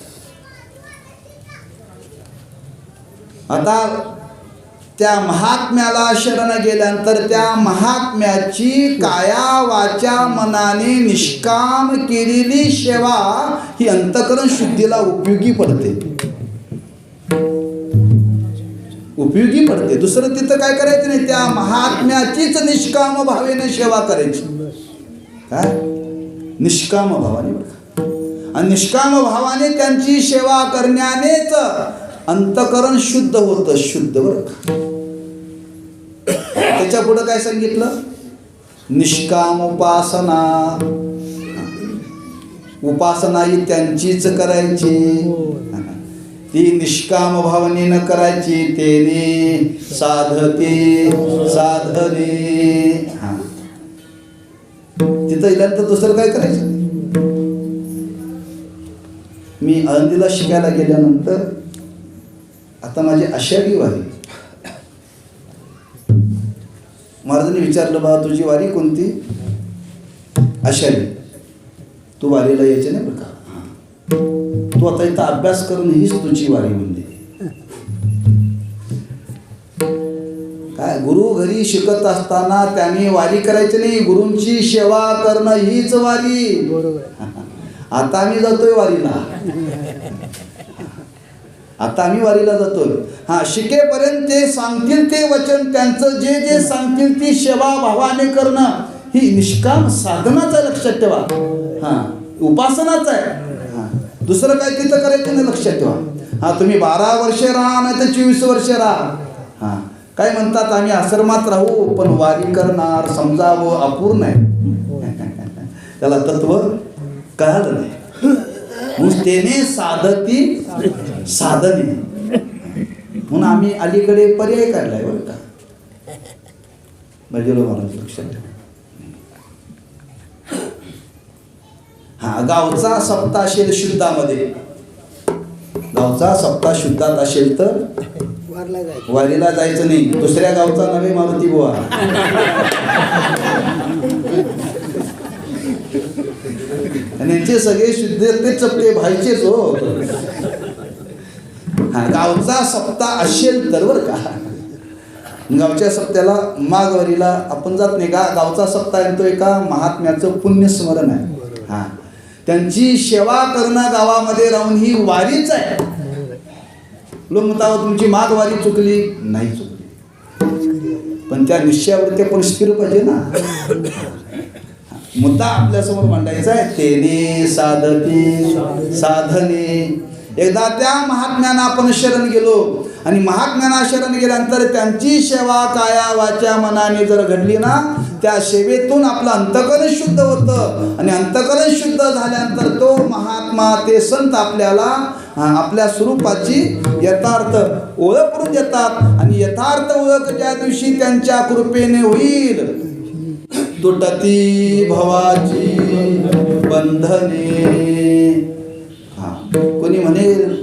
आता त्या महात्म्याला शरण गेल्यानंतर त्या महात्म्याची काया वाचा मनाने निष्काम केलेली सेवा ही अंतःकरण शुद्धीला उपयोगी पडते. उपयोगी पडते. दुसरं तिथं काय करायचं नाही, त्या महात्म्याचीच निष्काम भावेने सेवा करायची. काय? निष्काम भावाने. आणि निष्काम भावाने त्यांची सेवा करण्यानेच अंतःकरण शुद्ध होतं. शुद्ध. बरं, त्याच्या पुढं काय सांगितलं? निष्काम उपासना. उपासना ही त्यांचीच करायची. ती निष्काम भावनेनं करायची. तेने साधते साधने. तिथं गेल्यानंतर दुसरं काय करायचं? मी आळंदीला शिकायला गेल्यानंतर आता माझी आषाढी वारी. महाराजांनी विचारलं, बा तुझी वारी कोणती? आषाढी. तू वारीला यायचे नाही बरं का. तू आता इथं अभ्यास करून हीच तुझी वारी म्हणली. काय? गुरु घरी शिकत असताना त्यांनी वारी करायची नाही, गुरूंची सेवा करणं हीच वारी. आता आम्ही जातोय वारीला. आता आम्ही वारीला जातोय. हा, शिकेपर्यंत ते सांगतील ते वचन, त्यांचं जे जे सांगतील ती सेवा भावाने करणं, ही निष्काम साधनाच आहे, लक्षात ठेवा. हा, उपासनाच आहे. हा, दुसरं काय तिथं करायचं नाही, लक्षात ठेवा. हा, तुम्ही 12 वर्षे राहा नाही तर 24 वर्षे राहा. हा, काय म्हणतात आम्ही आश्रमात राहू पण वारी करणार समजावं अपूर्ण आहे. त्याला तत्व कळालं नाही. नुसतेने साधती साधने म्हणून आम्ही अलीकडे पर्याय काढलाय बरं का. बजेलो महाराज लक्षात ठेवा. हा, गावचा सप्ताह असेल शुद्धामध्ये, गावचा सप्ताह शुद्धात असेल तर वारीला जायचं नाही. दुसऱ्या गावचा नव्हे मारुती बुवा. यांचे सगळे शुद्ध ते चपटे व्हायचेच हो. हा, गावचा सप्ताह असेल तर बरं का. गावच्या सप्त्याला माघवारीला आपण जात नाही का. गावचा सप्ताह येतो एका महात्म्याचं पुण्यस्मरण आहे. हा, त्यांची सेवा करणं गावामध्ये राहून ही वारीच आहे. लोक म्हणतात तुमची माघवारी चुकली, नाही चुकली, पण त्या निश्चयावरती आपण स्थिर पाहिजे ना. मुद्दा आपल्यासमोर मांडायचा आहे. तेने साधती साधने. एकदा त्या महात्म्यांना आपण शरण गेलो आणि महात्म्यांना शरण गेल्यानंतर त्यांची सेवा काया वाचा मनाने जर घडली ना, त्या सेवेतून आपलं अंतःकरण शुद्ध होतं आणि अंतःकरण शुद्ध झाल्यानंतर तो महात्मा ते संत आपल्याला आपल्या स्वरूपाची यथार्थ ओळख करून देतात. आणि यथार्थ ओळख ज्या दिवशी त्यांच्या कृपेने होईल, तुटती भवाची बंधने. हा, कोणी म्हणेल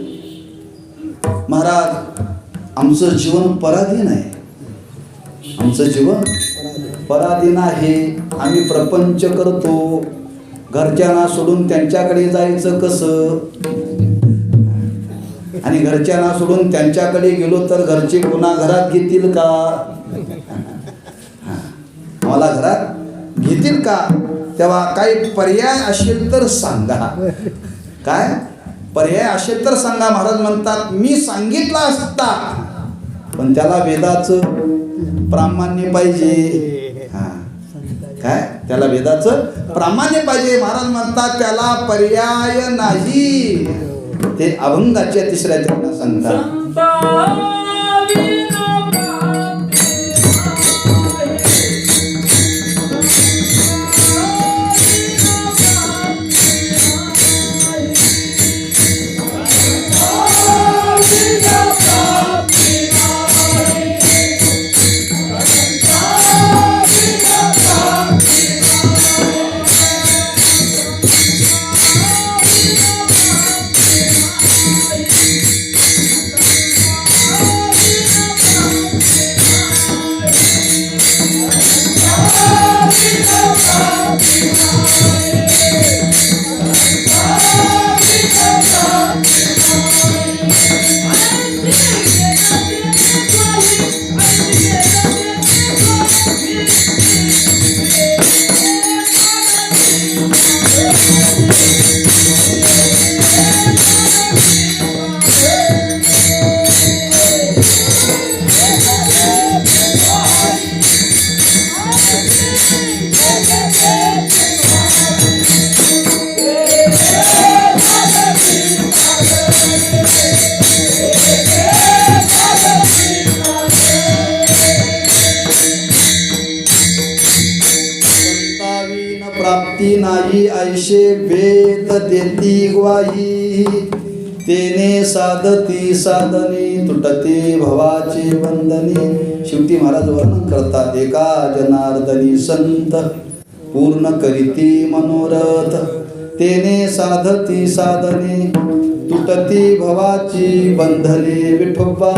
महाराज आमचं जीवन पराधीन आहे, आमचं जीवन पराधीन आहे, आम्ही प्रपंच करतो, घरच्यांना सोडून त्यांच्याकडे जायचं कसं, आणि घरच्यांना सोडून त्यांच्याकडे गेलो तर घरचे कोणा घरात घेतील का, मला घरात घेतील का. तेव्हा काही पर्याय असेल तर सांगा. काय पर्याय असेल तर सांगा. महाराज म्हणतात मी सांगितला असता पण त्याला वेदाचं प्रामाण्य पाहिजे. हा, काय त्याला वेदाचं प्रामाण्य पाहिजे. महाराज म्हणतात त्याला पर्याय नाही. ते अभंगाच्या 3ऱ्या चरणात सांगतात. प्राप्ती नाही ऐशे वेद देती ग्वाही. तेने साधती साधने तुटते भवाचे बंधने. शेवटी महाराज वर्णन करतात एका जनार्दनी संत पूर्ण करीती मनोरथ. तेने साधती साधने तुटती भवाची बंधने. विठोबा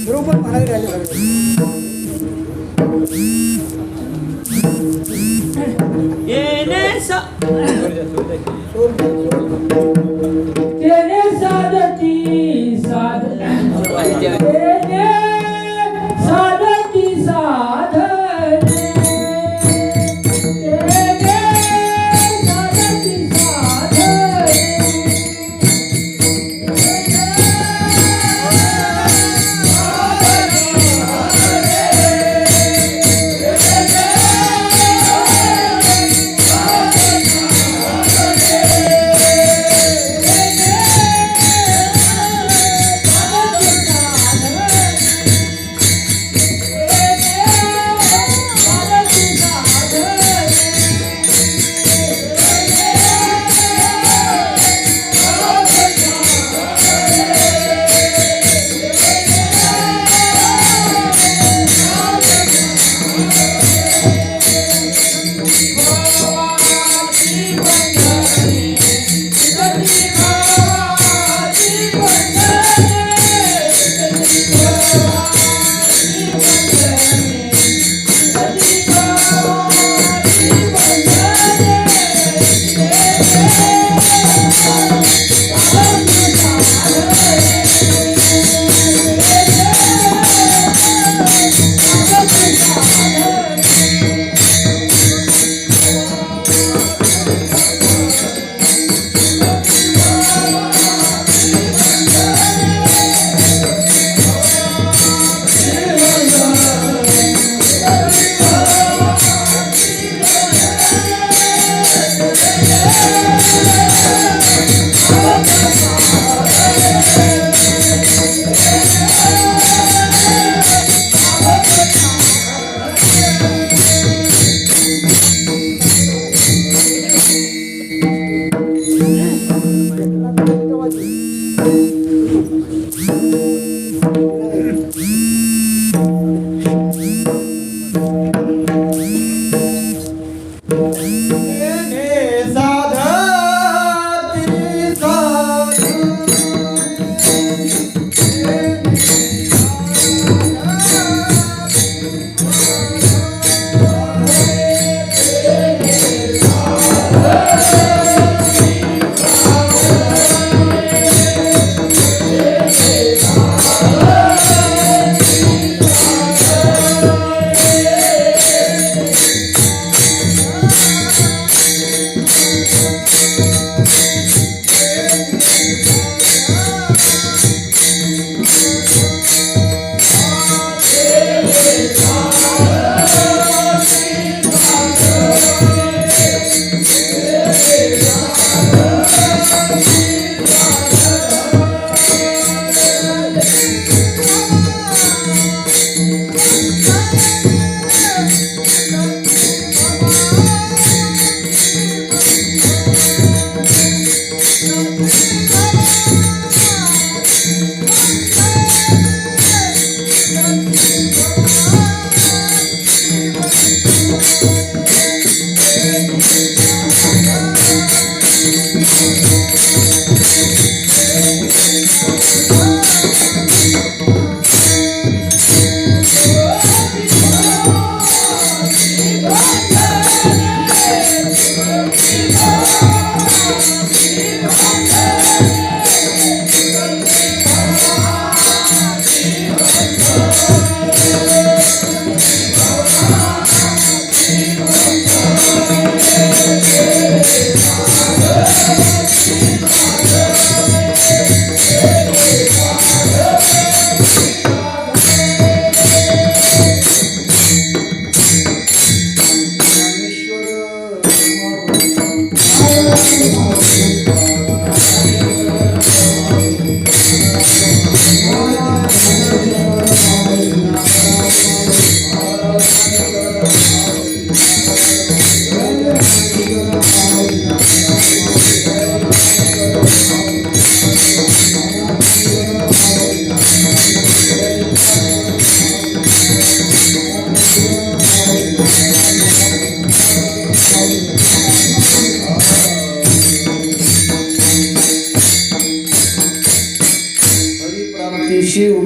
बरोबर म्हणायला राहिले तेने साधती साधने तेने साधती साधने तेने साधती साधने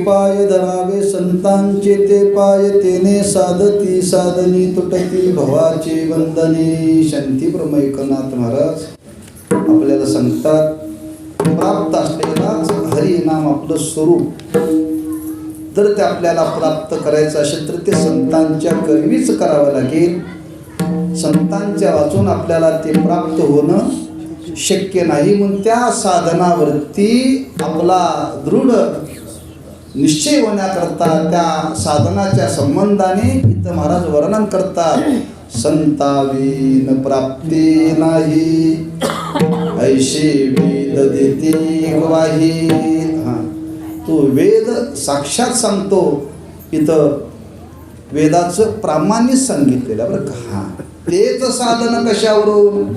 पाय धरावे संतांचे ते पाय, तेने साधती साधनी तुटती भवाचे वंदने. शांती ब्रह्मैकनाथ महाराज आपल्याला सांगतात, प्राप्त असलेलाच हरिनाम आपलं स्वरूप जर ते आपल्याला प्राप्त करायचं असेल तर ते संतांच्या करवीच करावं लागेल. संतांच्या वाचून आपल्याला ते प्राप्त होणं शक्य नाही. म्हणून त्या साधनावरती आपला दृढ निश्चय होण्याकरता त्या साधनाच्या संबंधाने इथं महाराज वर्णन करतात. संतावीन प्राप्ती नाही ऐशी वेद देते ग्वाही. तो वेद साक्षात सांगतो. इथं वेदाचं प्रामाण्य सांगितलेलं बरं का. तेच साधन कशावरून,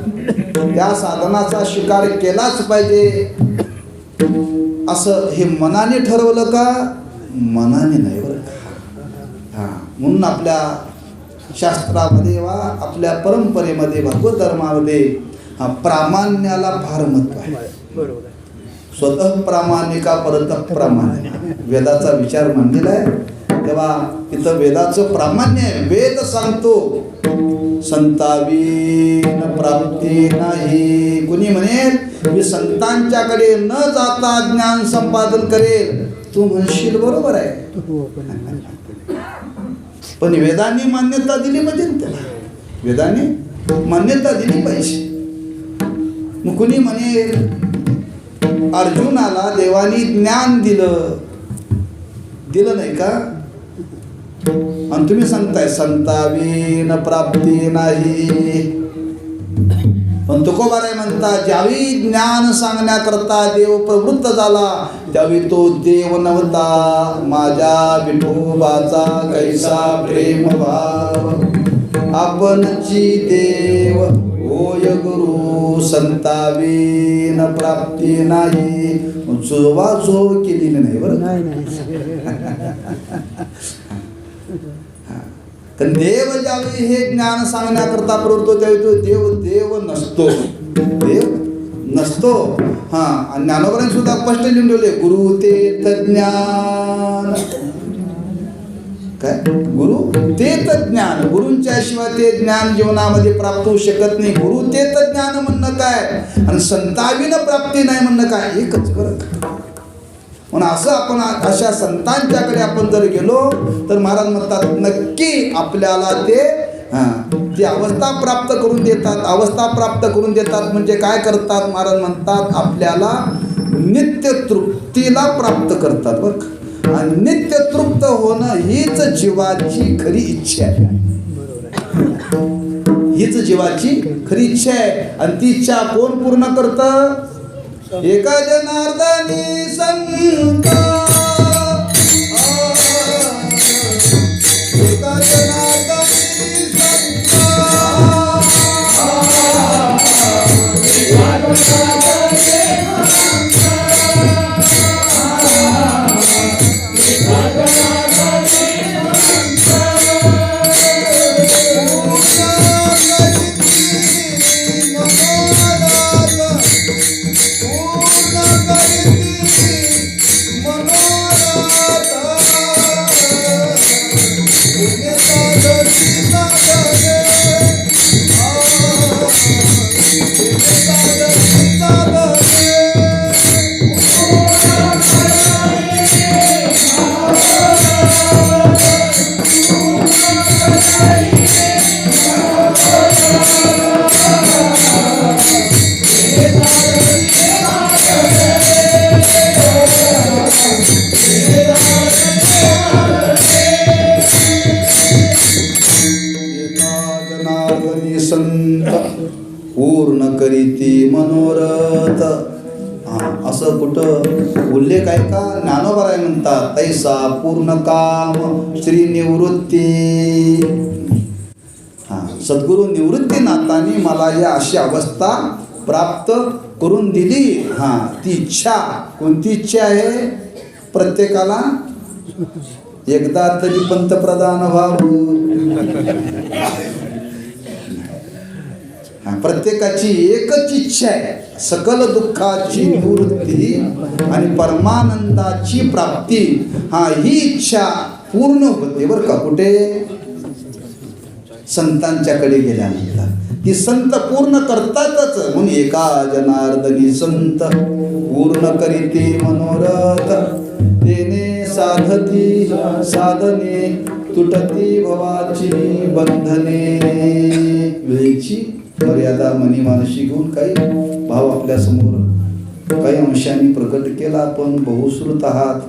त्या साधनाचा स्वीकार केलाच पाहिजे असं हे मनाने ठरवलं का, मनाने नाही बरं का. म्हणून आपल्या शास्त्रामध्ये वा आपल्या परंपरेमध्ये भगवत धर्मामध्ये प्रामाण्याला फार महत्व आहे. स्वतः प्रामाण्य का परतः प्रामाण्य वेदाचा विचार मांडलेला आहे. तेव्हा इथं वेदाचं प्रामाण्य आहे. वेद सांगतो संतावीन प्राप्ती नाही. कुणी म्हणेल मी संतांच्याकडे न जाता ज्ञान संपादन करेल, तू म्हणशील बरोबर आहे, पण वेदांनी मान्यता दिली पाहिजे त्याला. वेदांनी मान्यता दिली पाहिजे. मग कुणी म्हणेल अर्जुनाला देवानी ज्ञान दिलं नाही का, आणि तुम्ही सांगताय संतावीन प्राप्ती नाही. पण तुकोबाराय म्हणता ज्यावेळी ज्ञान सांगण्याकरता देव प्रवृत्त झाला त्यावेळी तो देव नव्हता. माझ्या विठोबाचा कैसा प्रेम भाव, आपणची देव होय गुरु. संतावीन प्राप्ती नाही. चोवाचो केली नाही बरं. कारण देव ज्यावेळी हे ज्ञान सांगण्याकरता प्रवृत्त त्यावेळी तो देव नसतो. देव नसतो. आणि ज्ञानोबरांनी सुद्धा स्पष्ट लिहून ठेवले गुरु ते तज्ञान. काय गुरु ते ज्ञान, गुरूंच्या शिवाय ते ज्ञान जीवनामध्ये प्राप्त होऊ शकत नाही. गुरु ते ज्ञान म्हणणं काय आणि संतावीन प्राप्ती नाही म्हणणं काय, एकच बरं. म्हणून असं आपण अशा संतांच्याकडे आपण जर गेलो तर महाराज म्हणतात नक्की आपल्याला ती अवस्था प्राप्त करून देतात. अवस्था प्राप्त करून देतात म्हणजे काय करतात, महाराज म्हणतात आपल्याला नित्य तृप्तीला प्राप्त करतात बरं का. आणि नित्य तृप्त होणं हीच जीवाची खरी इच्छा आहे. हीच जीवाची खरी इच्छा आहे. आणि ती इच्छा कोण पूर्ण करतं, एका जनार्दनी संत. एका जनार्दनी संत. पूर्ण करीती मनोरथ. असं कुठं उल्लेख आहे का, ज्ञानोबराय म्हणतात तैसा पूर्ण काम श्री निवृत्ती. सद्गुरु निवृत्तीनाथांनी मला या अशी अवस्था प्राप्त करून दिली. ती इच्छा कोणती इच्छा आहे, प्रत्येकाला एकदा तरी पंतप्रधान व्हावं. प्रत्येकाची एकच इच्छा आहे, सकल दुःखाची निवृत्ती आणि परमानंदाची प्राप्ती. ही इच्छा पूर्ण होते बरं का. कुठे? संतांच्याकडे गेल्यानंतर. ती संत पूर्ण करतातच. म्हणून एका जनार्दनी संत पूर्ण करीते मनोरथ, तेने साधती साधने तुटती भवाची बंधने. वेळेची मर्यादा मनी मानशी घेऊन काही भाव आपल्या समोर काही अंशांनी प्रकट केला. आपण बहुश्रुत आहात,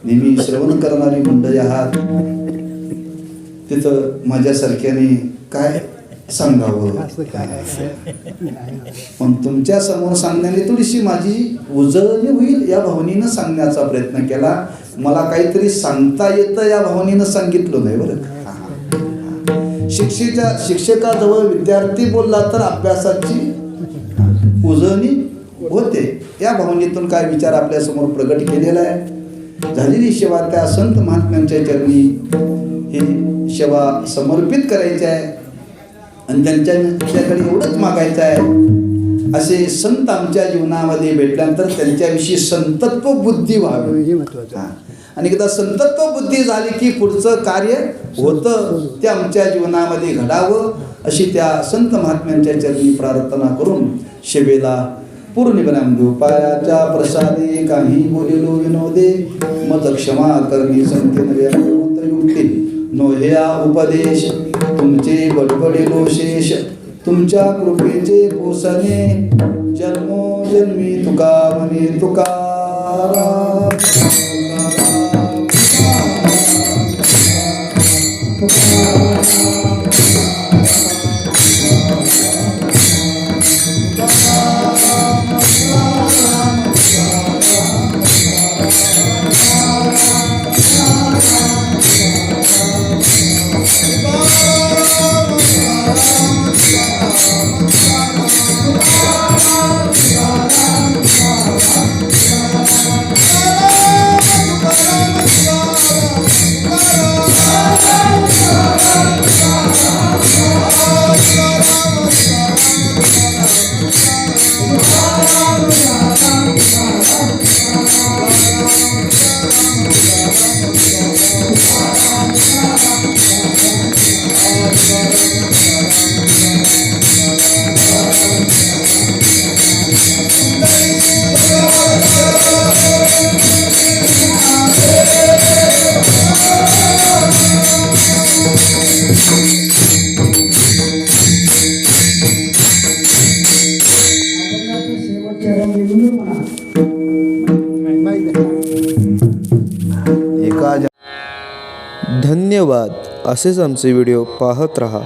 नेहमी श्रवण करणारी मंडळी आहात. तिथं माझ्यासारख्याने काय सांगावं, पण तुमच्या समोर सांगण्याने थोडीशी माझी उजळणी होईल या भावनेनं सांगण्याचा प्रयत्न केला. मला काहीतरी सांगता येतं या भावनेनं सांगितलं नाही बरं. शिक्षकाजवळ विद्यार्थी बोलला तर अभ्यासाची उजळणी होते. या भावनेतून काय विचार आपल्या समोर प्रगट केलेला आहे. झालेली सेवा त्या संत महात्म्यांच्या चरणी ही सेवा समर्पित करायची आहे आणि त्यांच्याकडे एवढंच मागायचं आहे, असे संत आमच्या जीवनामध्ये भेटल्यानंतर त्यांच्याविषयी संतत्व बुद्धी व्हावी. आणि एकदा संतत्व बुद्धी झाली की पुढचं कार्य होतं ते आमच्या जीवनामध्ये घडावं, अशी त्या संत महात्म्यांच्या चरणी प्रार्थना करून सेवेला पूर्णिमानंद पायाच्या प्रसादे काही बोलिलो विनोदे, मत क्षमा करणी संते युक्ती नोह्या उपदेश, तुमचे बडबडिलो शेष तुमच्या कृपेचे पोसणे, जन्मोजन्मी तुका म्हणे तुकाराम. धन्यवाद. असेच आमचे व्हिडिओ पाहत रहा.